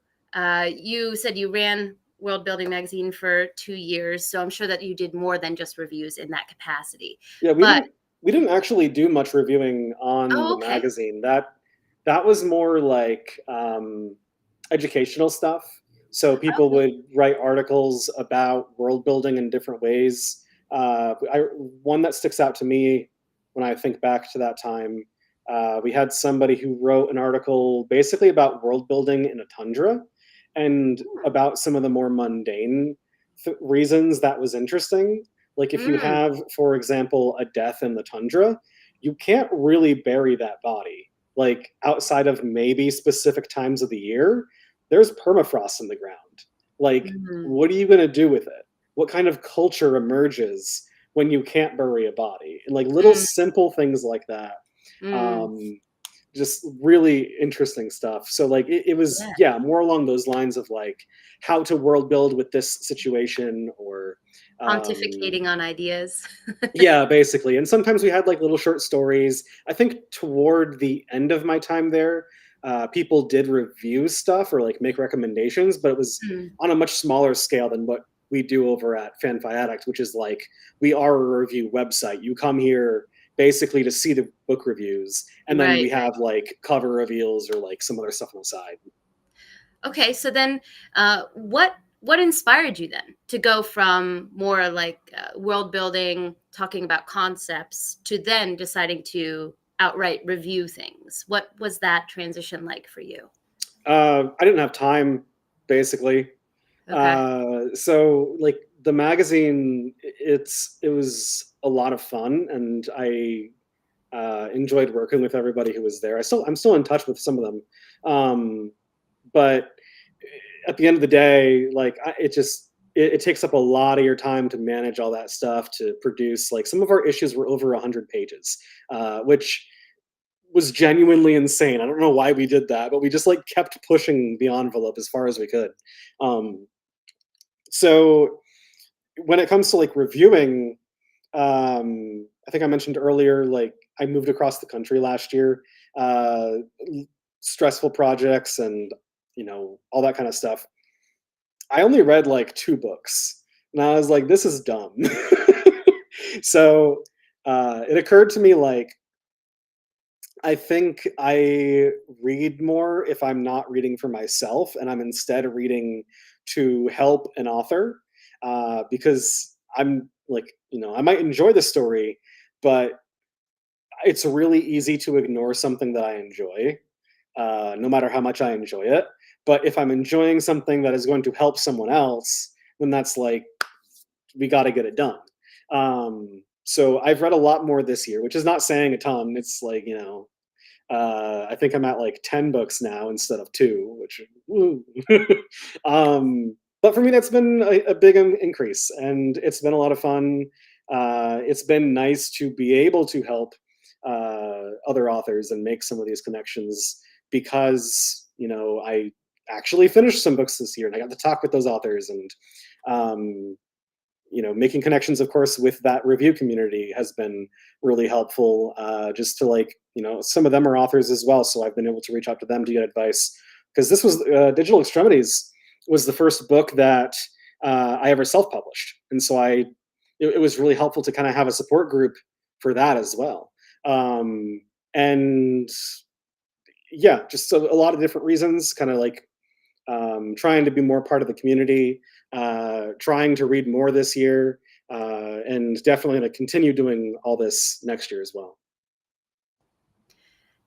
you said you ran World Building Magazine for 2 years. So I'm sure that you did more than just reviews in that capacity. Yeah, But we didn't actually do much reviewing on the okay. magazine. That was more like educational stuff. So people Okay. would write articles about world building in different ways. One that sticks out to me when I think back to that time, we had somebody who wrote an article basically about world building in a tundra and about some of the more mundane reasons that was interesting. Like if you Mm, have, for example, a death in the tundra, you can't really bury that body. Like outside of maybe specific times of the year, there's permafrost in the ground. Like, mhm, what are you going to do with it? What kind of culture emerges when you can't bury a body? And like little mm, simple things like that. mm. Um, just really interesting stuff. So like it was, Yeah. yeah, more along those lines of like how to world build with this situation, or Pontificating on ideas. yeah, basically. And sometimes we had like little short stories. I think toward the end of my time there, people did review stuff or like make recommendations, but it was Mm, on a much smaller scale than what we do over at Fan Fi Addict, which is like we are a review website. You come here basically to see the book reviews, and then right, we right. have like cover reveals or like some other stuff on the side. Okay, so then what inspired you then to go from more like world building, talking about concepts, to then deciding to outright review things? What was that transition like for you? I didn't have time, basically. Okay. So like the magazine, it was a lot of fun, and I enjoyed working with everybody who was there. I'm still in touch with some of them, but at the end of the day, like it takes up a lot of your time to manage all that stuff to produce. Like some of our issues were over 100 pages, which was genuinely insane. I don't know why we did that, but we just like kept pushing the envelope as far as we could. Um, so when it comes to like reviewing, I think I mentioned earlier, like I moved across the country last year, uh, stressful projects and all that kind of stuff. I only read like 2 books, and I was like, this is dumb. So it occurred to me like I think I read more if I'm not reading for myself and I'm instead reading to help an author, because I'm like, I might enjoy the story, but it's really easy to ignore something that I enjoy, no matter how much I enjoy it. But if I'm enjoying something that is going to help someone else, then that's like, we got to get it done. So I've read a lot more this year, which is not saying a ton. It's like, I think I'm at like 10 books now instead of 2, which woo. But for me, that's been a big increase, and it's been a lot of fun. It's been nice to be able to help other authors and make some of these connections because, I actually finished some books this year and I got to talk with those authors, and um, making connections, of course, with that review community has been really helpful. Just to like, some of them are authors as well, so I've been able to reach out to them to get advice, because this was Digital Extremities was the first book that I ever self-published, and so it was really helpful to kind of have a support group for that as well. Um, and yeah, just a lot of different reasons, kind of like trying to be more part of the community, trying to read more this year, and definitely going to continue doing all this next year as well.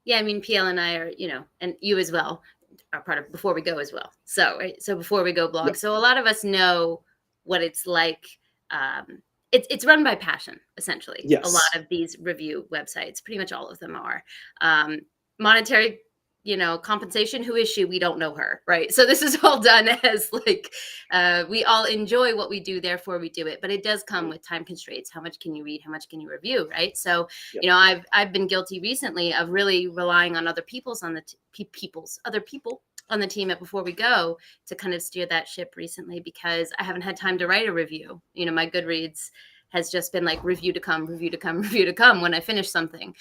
Yeah, I mean, PL and I are, and you as well, are part of Before We Go as well. So, right, so Before We Go Yeah. blog. So a lot of us know what it's like. Um, it's run by passion, essentially. A lot Yes. of these review websites, pretty much all of them are. Um, Monetary compensation. Who is she? We don't know her, right? So this is all done as like, we all enjoy what we do, therefore we do it. But it does come with time constraints. How much can you read? How much can you review, right? So, Yep. I've been guilty recently of really relying on other people's on the other people on the team at Before We Go to kind of steer that ship recently, because I haven't had time to write a review. My Goodreads has just been like review to come, review to come, review to come when I finish something,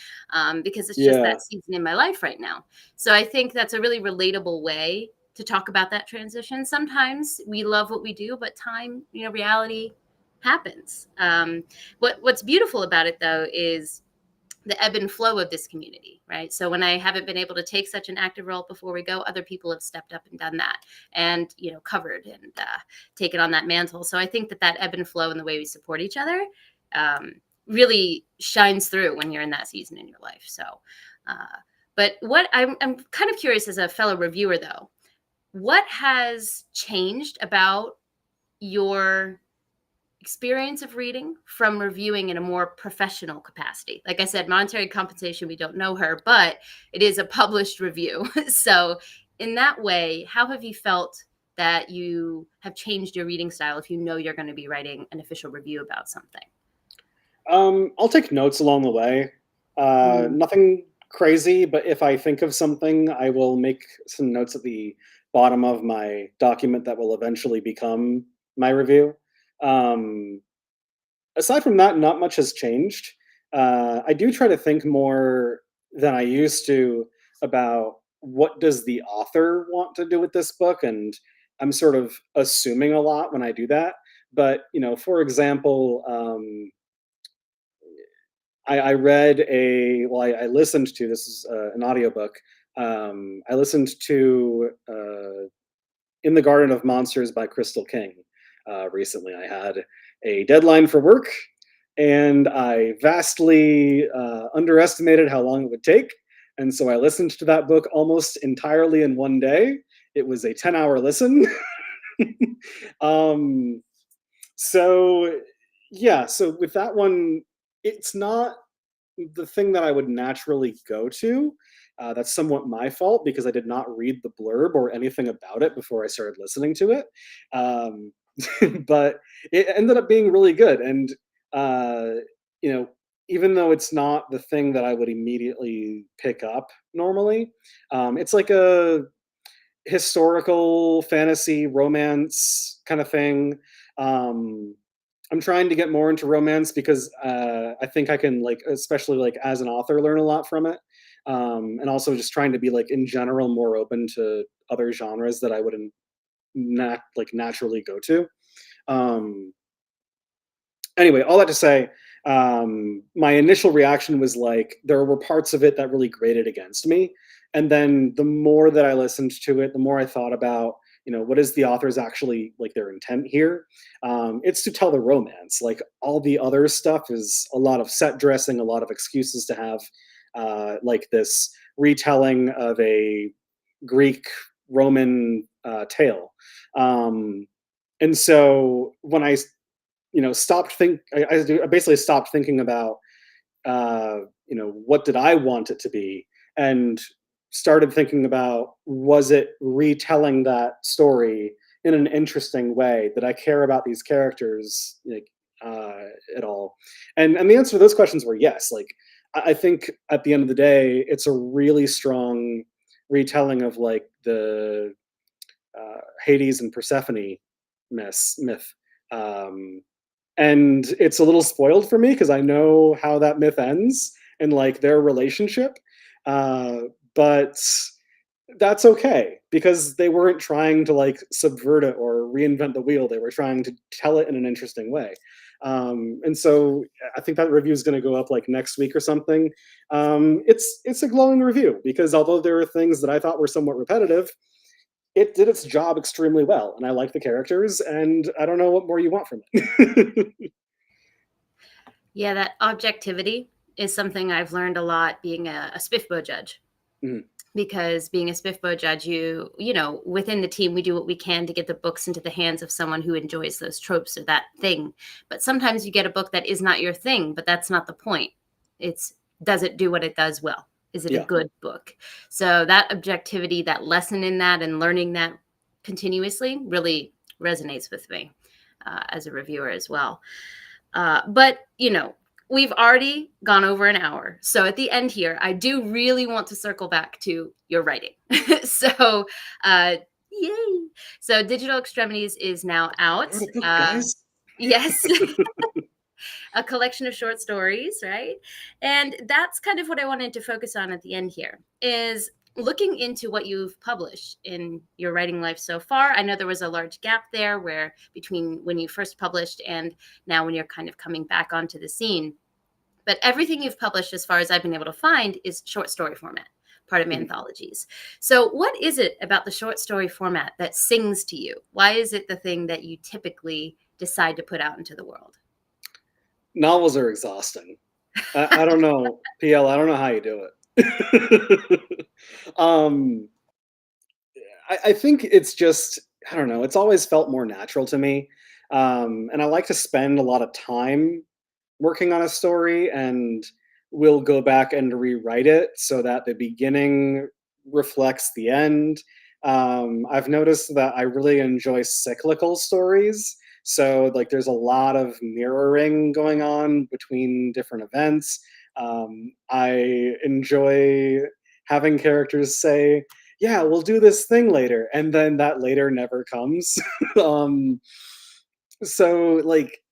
because it's just Yeah. that season in my life right now. So I think that's a really relatable way to talk about that transition. Sometimes we love what we do, but time, reality happens. What's beautiful about it, though, is the ebb and flow of this community, right? So when I haven't been able to take such an active role Before We Go, other people have stepped up and done that, and covered and taken on that mantle. So I think that ebb and flow and the way we support each other really shines through when you're in that season in your life. So, but what I'm kind of curious as a fellow reviewer, though, what has changed about your experience of reading from reviewing in a more professional capacity? Like I said, monetary compensation, we don't know her, but it is a published review. So in that way, how have you felt that you have changed your reading style if you're going to be writing an official review about something? I'll take notes along the way. Nothing crazy, but if I think of something, I will make some notes at the bottom of my document that will eventually become my review. Aside from that, not much has changed. I do try to think more than I used to about what does the author want to do with this book, and I'm sort of assuming a lot when I do that. But for example, I read I listened to, this is an audiobook. I listened to In the Garden of Monsters by Crystal King recently. I had a deadline for work, and I vastly underestimated how long it would take. And so I listened to that book almost entirely in one day. It was a 10-hour listen. um, so, yeah, so with that one, it's not the thing that I would naturally go to. That's somewhat my fault because I did not read the blurb or anything about it before I started listening to it. Um, but it ended up being really good. And, uh, you know, even though it's not the thing that I would immediately pick up normally, it's like a historical fantasy romance kind of thing. Um, I'm trying to get more into romance because I think I can, like, especially like as an author, learn a lot from it. And also just trying to be like in general more open to other genres that I wouldn't not like naturally go to. Um, anyway, all that to say, my initial reaction was like there were parts of it that really grated against me, and then the more that I listened to it, the more I thought about, what is the author's actually like their intent here. It's to tell the romance. Like all the other stuff is a lot of set dressing, a lot of excuses to have like this retelling of a Greek Roman tale. And so when I stopped I basically stopped thinking about what did I want it to be, and started thinking about, was it retelling that story in an interesting way? That I care about these characters like at all? And the answer to those questions were yes. Like I think at the end of the day, it's a really strong retelling of like the Hades and Persephone myth. Um, and it's a little spoiled for me because I know how that myth ends and like their relationship. Uh, but that's okay because they weren't trying to like subvert it or reinvent the wheel. They were trying to tell it in an interesting way. And so I think that review is going to go up like next week or something. It's a glowing review because although there are things that I thought were somewhat repetitive, it did its job extremely well, and I like the characters, and I don't know what more you want from it. Yeah, that objectivity is something I've learned a lot being a SPIFBO judge. Mhm. Because being a SPIFBO judge, within the team, we do what we can to get the books into the hands of someone who enjoys those tropes or that thing. But sometimes you get a book that is not your thing, but that's not the point. It's, does it do what it does well? Is it a Yeah. good book? So that objectivity, that lesson in that, and learning that continuously really resonates with me as a reviewer as well. But, we've already gone over an hour. So at the end here, I do really want to circle back to your writing. So, yay. So Digital Extremities is now out. Wrote a book, guys. Yes. A collection of short stories, right? And that's kind of what I wanted to focus on at the end here, is looking into what you've published in your writing life so far. I know there was a large gap there where between when you first published and now when you're kind of coming back onto the scene. But everything you've published, as far as I've been able to find, is short story format, part of anthologies. So what is it about the short story format that sings to you? Why is it the thing that you typically decide to put out into the world? Novels are exhausting. I don't know, PL. I don't know how you do it. I think it's just, I don't know. It's always felt more natural to me, and I like to spend a lot of time working on a story, and we'll go back and rewrite it so that the beginning reflects the end. I've noticed that I really enjoy cyclical stories. So, like, there's a lot of mirroring going on between different events. I enjoy having characters say, "Yeah, we'll do this thing later," and then that later never comes. um, so, like,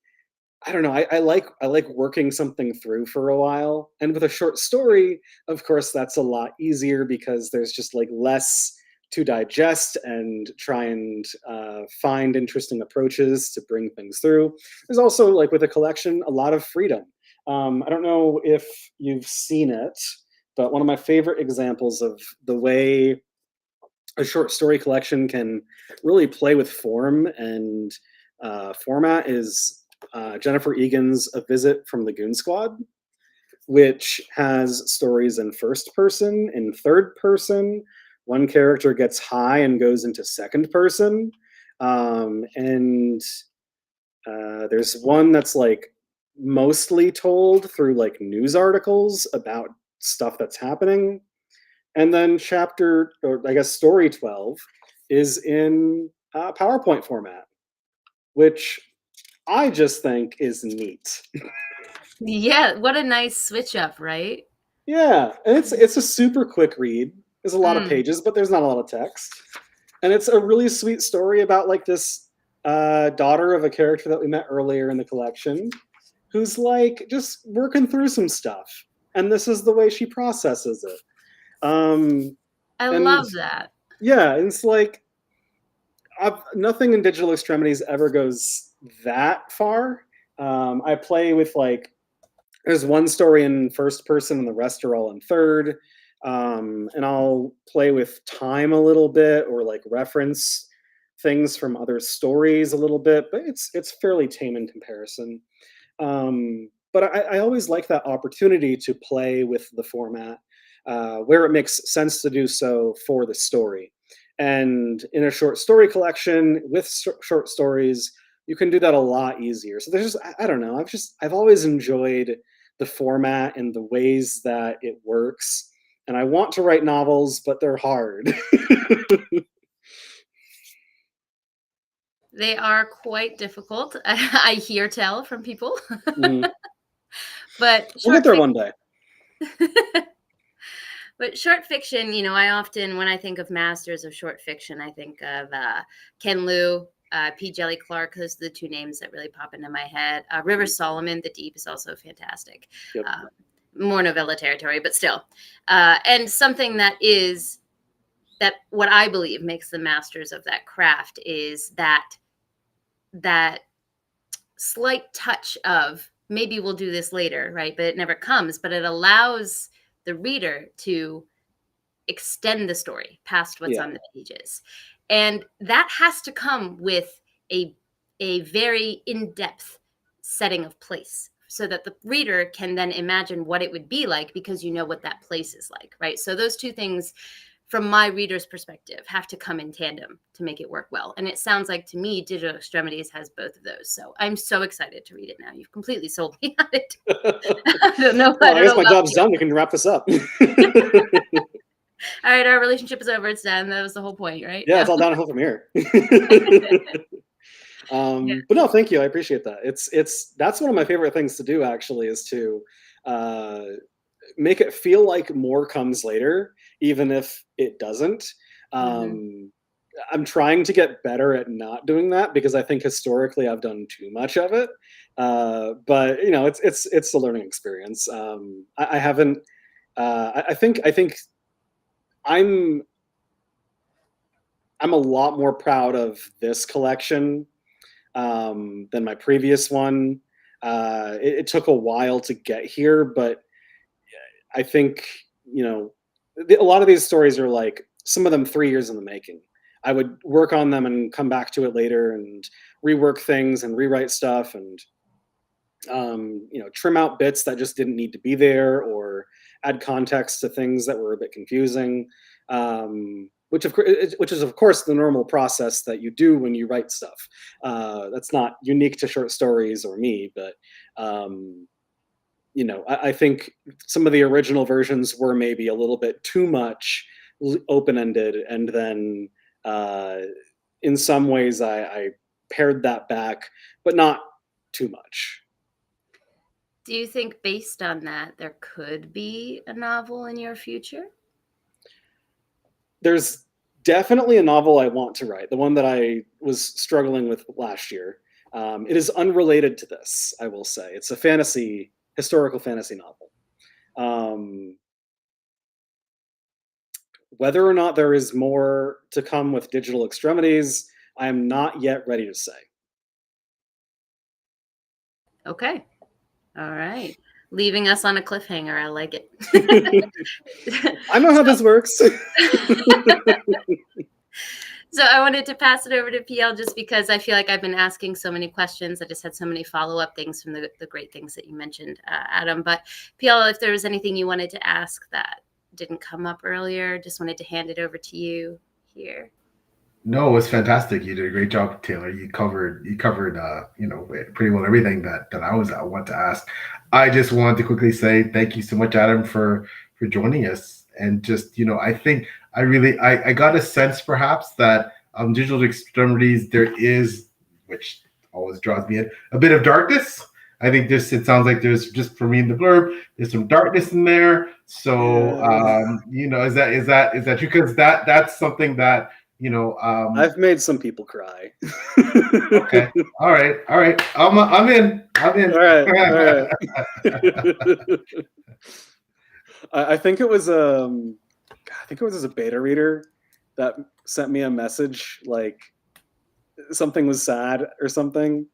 I don't know. I like working something through for a while, and with a short story, of course, that's a lot easier because there's just like less to digest and try and find interesting approaches to bring things through. There's also, like with a collection, a lot of freedom. I don't know if you've seen it, but one of my favorite examples of the way a short story collection can really play with form and format is Jennifer Egan's A Visit from the Goon Squad, which has stories in first person, in third person. One character gets high and goes into second person. And there's one that's like mostly told through like news articles about stuff that's happening. And then chapter, or I guess story 12, is in PowerPoint format, which I just think is neat. Yeah, what a nice switch up, right? Yeah, and it's a super quick read. There's a lot of Mm. pages, but there's not a lot of text. And it's a really sweet story about like this daughter of a character that we met earlier in the collection, who's like just working through some stuff, and this is the way she processes it. I And love that. yeah, it's like nothing in Digital Extremities ever goes that far. I play with like, there's one story in first person and the rest are all in third. And I'll play with time a little bit or like reference things from other stories a little bit, but it's fairly tame in comparison. But I always like that opportunity to play with the format where it makes sense to do so for the story. And in a short story collection with short stories, you can do that a lot easier. So there's just, I don't know, I've always enjoyed the format and the ways that it works. And I want to write novels, but they're hard. They are quite difficult. I hear tell from people. Mm. But We'll get there one day. But short fiction, I often, when I think of masters of short fiction, I think of Ken Liu, P. Jelly Clark. Those are the two names that really pop into my head. River Solomon, The Deep, is also fantastic. Yep. More novella territory, but still. And something that what I believe makes the masters of that craft is that slight touch of maybe we'll do this later, right? But it never comes, but it allows the reader to extend the story past what's on the pages. And that has to come with a very in-depth setting of place so that the reader can then imagine what it would be like because you know what that place is like, right? So those two things from my reader's perspective, have to come in tandem to make it work well. And it sounds like to me, Digital Extremities has both of those. So I'm so excited to read it now. You've completely sold me on it. I don't know. Well, I guess my job's done. We can wrap this up. All right, our relationship is over. It's done. That was the whole point, right? Yeah, it's all downhill from here. But no, thank you. I appreciate that. That's one of my favorite things to do, actually, is to make it feel like more comes later, even if it doesn't. I'm trying to get better at not doing that, because I think historically I've done too much of it. But you know, it's a learning experience. I haven't. I think I'm a lot more proud of this collection than my previous one. It took a while to get here, but I think, you know, a lot of these stories are like, some of them 3 years in the making. I would work on them and come back to it later and rework things and rewrite stuff and, you know, trim out bits that just didn't need to be there, or add context to things that were a bit confusing, which is of course the normal process that you do when you write stuff. That's not unique to short stories or me, but you know, I think some of the original versions were maybe a little bit too much open-ended, and then in some ways I pared that back, but not too much. Do you think, based on that, there could be a novel in your future? There's definitely a novel I want to write, the one that I was struggling with last year. It is unrelated to this, I will say. It's a historical fantasy novel. Whether or not there is more to come with Digital Extremities, I am not yet ready to say. Okay. All right. Leaving us on a cliffhanger. I like it. I know how this works. So I wanted to pass it over to PL, just because I feel like I've been asking so many questions. I just had so many follow-up things from the great things that you mentioned, Adam. But PL, if there was anything you wanted to ask that didn't come up earlier, just wanted to hand it over to you here. No, it was fantastic. You did a great job, Taylor. You covered you know, pretty well everything that I want to ask. I just wanted to quickly say thank you so much, Adam, for joining us. And just, you know, I think I got a sense perhaps that Digital Extremities, there is, which always draws me in, a bit of darkness. I think it sounds like there's, just for me in the blurb, there's some darkness in there. So you know, is that true? Because that's something that, you know, I've made some people cry. Okay. All right. I'm in. All right. I think it was a beta reader that sent me a message like something was sad or something,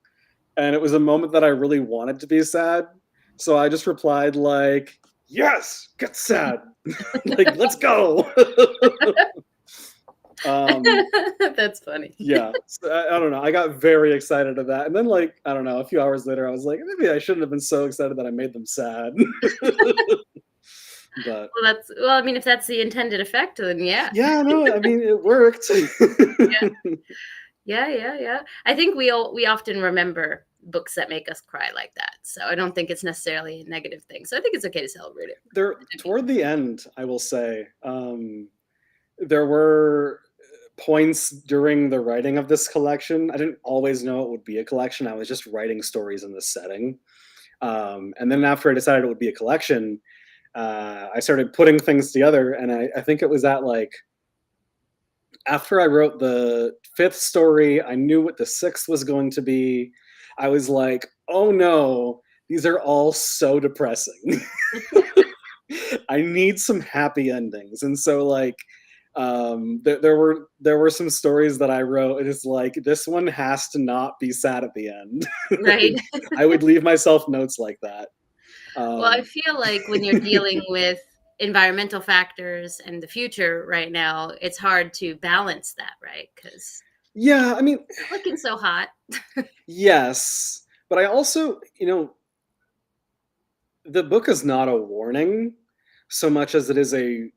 and it was a moment that I really wanted to be sad, so I just replied like, "Yes, get sad, like let's go." That's funny. Yeah, so I don't know. I got very excited of that, and then like, I don't know, a few hours later, I was like, maybe I shouldn't have been so excited that I made them sad. But well, I mean, if that's the intended effect, then yeah. Yeah, no, I mean, it worked. Yeah. I think we often remember books that make us cry like that. So I don't think it's necessarily a negative thing. So I think it's okay to celebrate it. Toward the end, I will say, there were points during the writing of this collection. I didn't always know it would be a collection. I was just writing stories in this setting. And then after I decided it would be a collection, I started putting things together. And I think it was at like, after I wrote the 5th story, I knew what the 6th was going to be. I was like, oh no, these are all so depressing. I need some happy endings. And so like, there were some stories that I wrote, and it's like, this one has to not be sad at the end. Right. I would leave myself notes like that. Well, I feel like when you're dealing with environmental factors and the future right now, it's hard to balance that, right? Because yeah, I mean, it's looking so hot. Yes, but I also, you know, the book is not a warning so much as it is a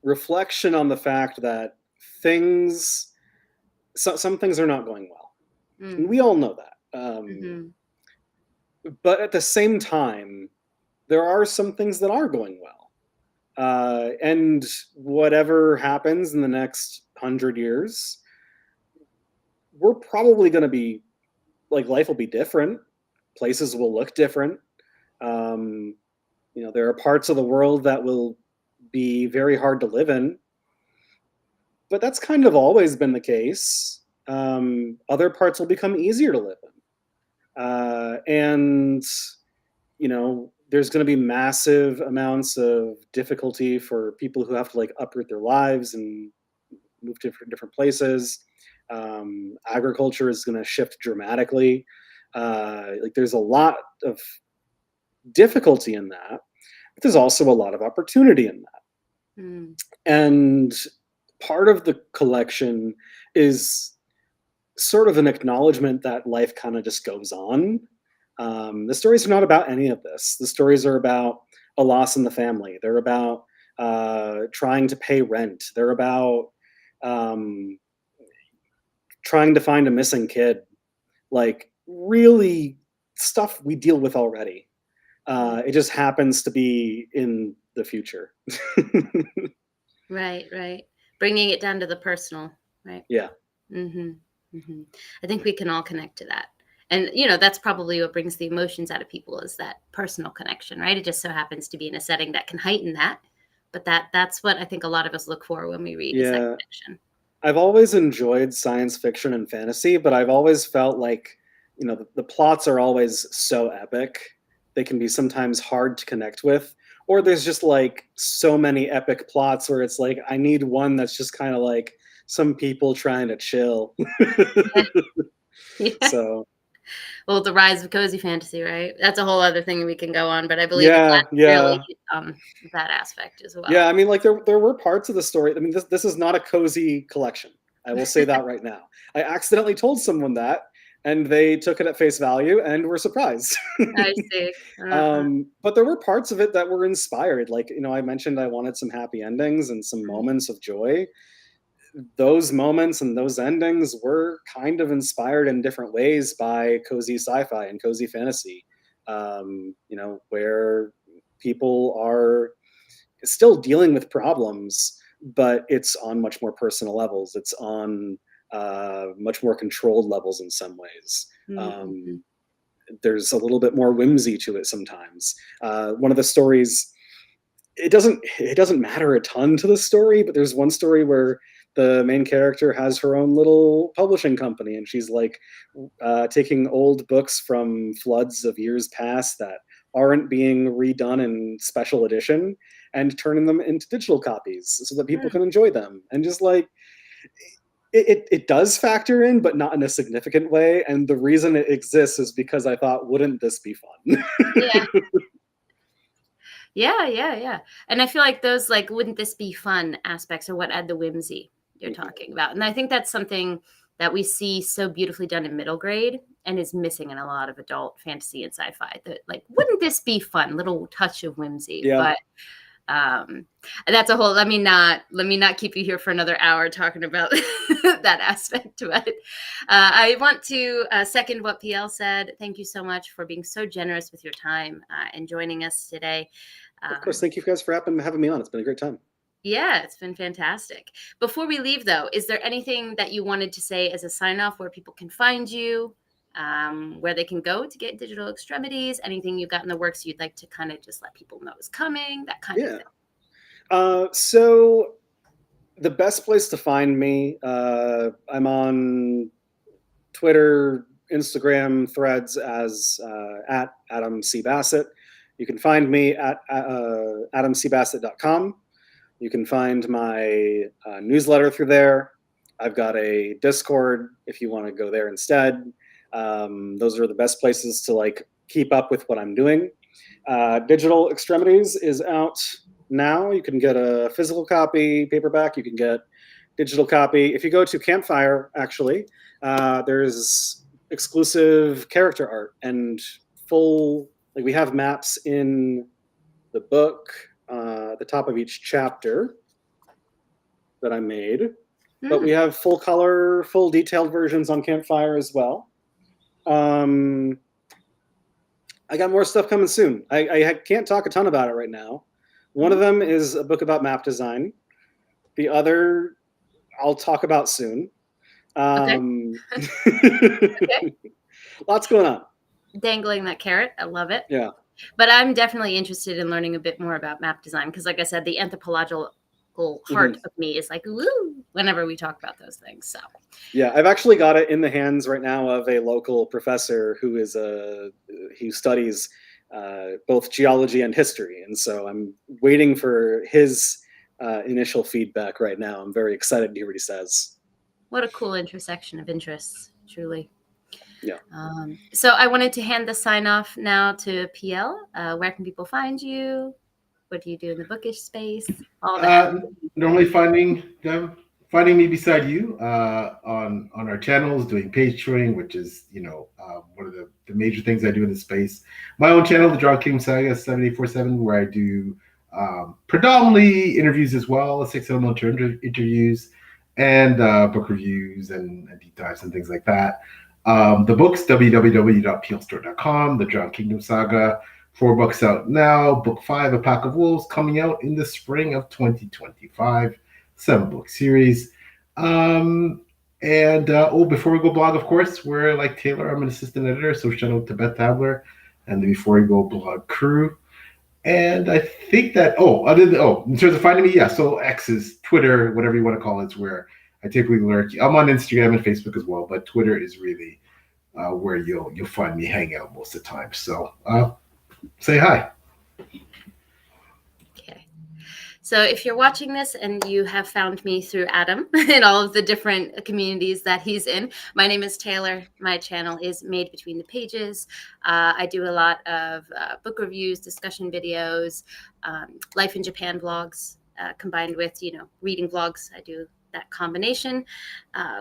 reflection on the fact that some things are not going well. And we all know that. But at the same time, there are some things that are going well. And whatever happens in the next 100 years, we're probably going to be, like, life will be different. Places will look different. There are parts of the world that will be very hard to live in. But that's kind of always been the case. Other parts will become easier to live in. And there's going to be massive amounts of difficulty for people who have to, like, uproot their lives and move to different places. Agriculture is going to shift dramatically. There's a lot of difficulty in that, but there's also a lot of opportunity in that. And part of the collection is sort of an acknowledgement that life kind of just goes on. The stories are not about any of this. The stories are about a loss in the family. They're about trying to pay rent. They're about trying to find a missing kid. Like, really stuff we deal with already. It just happens to be in the future. Right. Bringing it down to the personal, right? Yeah. I think we can all connect to that. And, that's probably what brings the emotions out of people, is that personal connection, right? It just so happens to be in a setting that can heighten that. But that's what I think a lot of us look for when we read, is that connection. I've always enjoyed science fiction and fantasy, but I've always felt like, the plots are always so epic. They can be sometimes hard to connect with. Or there's just, like, so many epic plots where it's like, I need one that's just kind of like some people trying to chill. Yeah. So, well, the rise of cozy fantasy, right? That's a whole other thing we can go on, but I believe really that aspect as well. Yeah, I mean, like, there were parts of the story. I mean, this is not a cozy collection. I will say that right now. I accidentally told someone that, and they took it at face value and were surprised. I see. But there were parts of it that were inspired. Like, I mentioned I wanted some happy endings and some moments of joy. Those moments and those endings were kind of inspired in different ways by cozy sci-fi and cozy fantasy, where people are still dealing with problems, but it's on much more personal levels. It's on much more controlled levels in some ways. There's a little bit more whimsy to it sometimes. One of the stories, it doesn't matter a ton to the story, but there's one story where the main character has her own little publishing company, and she's, like, taking old books from floods of years past that aren't being redone in special edition and turning them into digital copies so that people can enjoy them. And just, like, it does factor in, but not in a significant way. And the reason it exists is because I thought, wouldn't this be fun? Yeah. And I feel like those, like, wouldn't this be fun aspects are what add the whimsy you're talking about. And I think that's something that we see so beautifully done in middle grade and is missing in a lot of adult fantasy and sci-fi. That, like, wouldn't this be fun? Little touch of whimsy. Yeah. But that's a whole, let me not keep you here for another hour talking about that aspect. But I want to second what PL said. Thank you so much for being so generous with your time and joining us today. Of course. Thank you guys for having me on. It's been a great time. Yeah, it's been fantastic. Before we leave, though, is there anything that you wanted to say as a sign-off, where people can find you, where they can go to get Digital Extremities, anything you've got in the works you'd like to kind of just let people know is coming, that kind of thing? So the best place to find me, I'm on Twitter, Instagram, Threads as at Adam C. Bassett. You can find me at adamcbassett.com. You can find my newsletter through there. I've got a Discord if you want to go there instead. Those are the best places to, like, keep up with what I'm doing. Digital Extremities is out now. You can get a physical copy, paperback. You can get digital copy. If you go to Campfire, actually, there's exclusive character art and full, like, we have maps in the book, at the top of each chapter. that I made, but we have full color, full detailed versions on Campfire as well. I got more stuff coming soon. I can't talk a ton about it right now. One of them is a book about map design. The other I'll talk about soon. Okay. Lots going on. Dangling that carrot. I love it. Yeah. But I'm definitely interested in learning a bit more about map design because, like I said, the anthropological heart of me is like, woo, whenever we talk about those things. So yeah, I've actually got it in the hands right now of a local professor who studies both geology and history, and so I'm waiting for his initial feedback right now. I'm very excited to hear what he says. What a cool intersection of interests, truly. Yeah. So I wanted to hand the sign off now to PL. Where can people find you? What do you do in the bookish space? All that. Normally finding me beside you on our channels, doing page touring, which is one of the major things I do in the space. My own channel, the Draw King Saga 7847, where I do predominantly interviews as well, 6-element interviews, and book reviews and deep dives and things like that. The books, www.plstore.com, the Drowned Kingdom Saga, 4 books out now. Book 5, A Pack of Wolves, coming out in the spring of 2025. 7-book series. Before we go blog, of course, we're like Taylor. I'm an assistant editor, so shout out to Beth Tabler and the Before We Go blog crew. And I think that, in terms of finding me, yeah, so X is Twitter, whatever you want to call it, is where I typically lurk. I'm on Instagram and Facebook as well, but Twitter is really where you'll find me hang out most of the time. So say hi. Okay. So if you're watching this and you have found me through Adam and all of the different communities that he's in, my name is Taylor. My channel is Made Between the Pages. I do a lot of book reviews, discussion videos, life in Japan vlogs, combined with, reading vlogs. I do that combination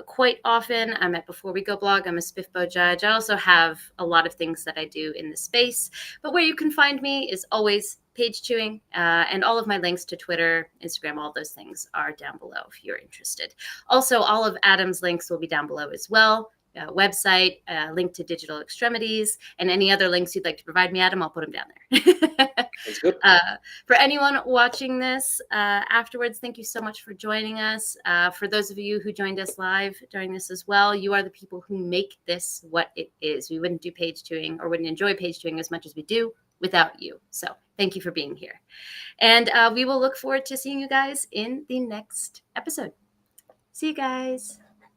quite often. I'm at Before We Go blog. I'm a Spiffbo judge. I also have a lot of things that I do in the space, but where you can find me is always page chewing, and all of my links to Twitter, Instagram, all those things are down below if you're interested. Also, all of Adam's links will be down below as well. Website, link to Digital Extremities, and any other links you'd like to provide me, Adam, I'll put them down there. That's good. For anyone watching this afterwards, thank you so much for joining us. For those of you who joined us live during this as well, you are the people who make this what it is. We wouldn't do page chewing or wouldn't enjoy page chewing as much as we do without you. So thank you for being here. And we will look forward to seeing you guys in the next episode. See you guys.